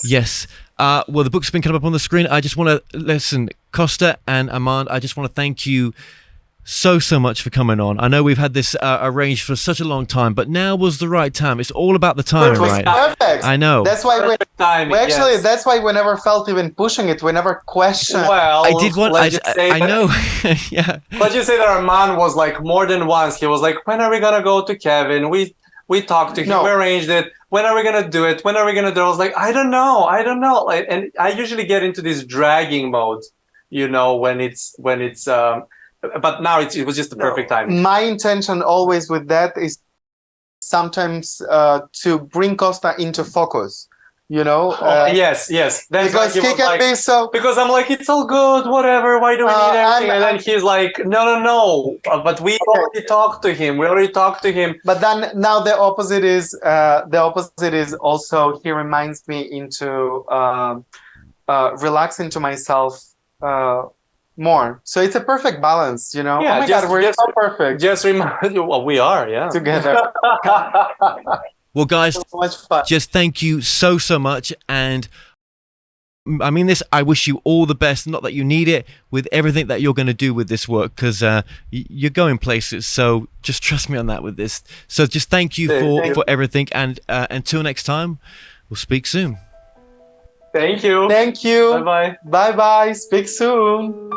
yes. Well, the book's been coming up on the screen. I just want to listen, Kosta and Armand, I just want to thank you so much for coming on. I know we've had this arranged for such a long time, but now was the right time. It's all about the timing, right? Perfect. I know. That's why that's why we never felt even pushing it. We never questioned. Well, I did want. I know. Yeah. Let's just say that Armand was like more than once. He was like, "When are we gonna go to Kevin? We talked to him. We arranged it. When are we gonna do it? When are we gonna do it?" I was like, I don't know. Like, and I usually get into this dragging mode, when it's. But now it was just the perfect time. My intention always with that is sometimes to bring Kosta into focus. Yes. That's because he can be so. Because I'm like, it's all good, whatever. Why do we need everything? And then he's like, no. But we already talked to him. But then now the opposite is also he reminds me into relax into myself more. So it's a perfect balance, Yeah, oh my God, we're so perfect. Just remind you, well, we are, yeah, together. Well, guys, so much fun. Just thank you so much, and I mean this. I wish you all the best. Not that you need it with everything that you're going to do with this work, because you're going places. So just trust me on that with this. So just thank you for everything, and until next time, we'll speak soon. Thank you. Thank you. Bye-bye. Bye-bye. Speak soon.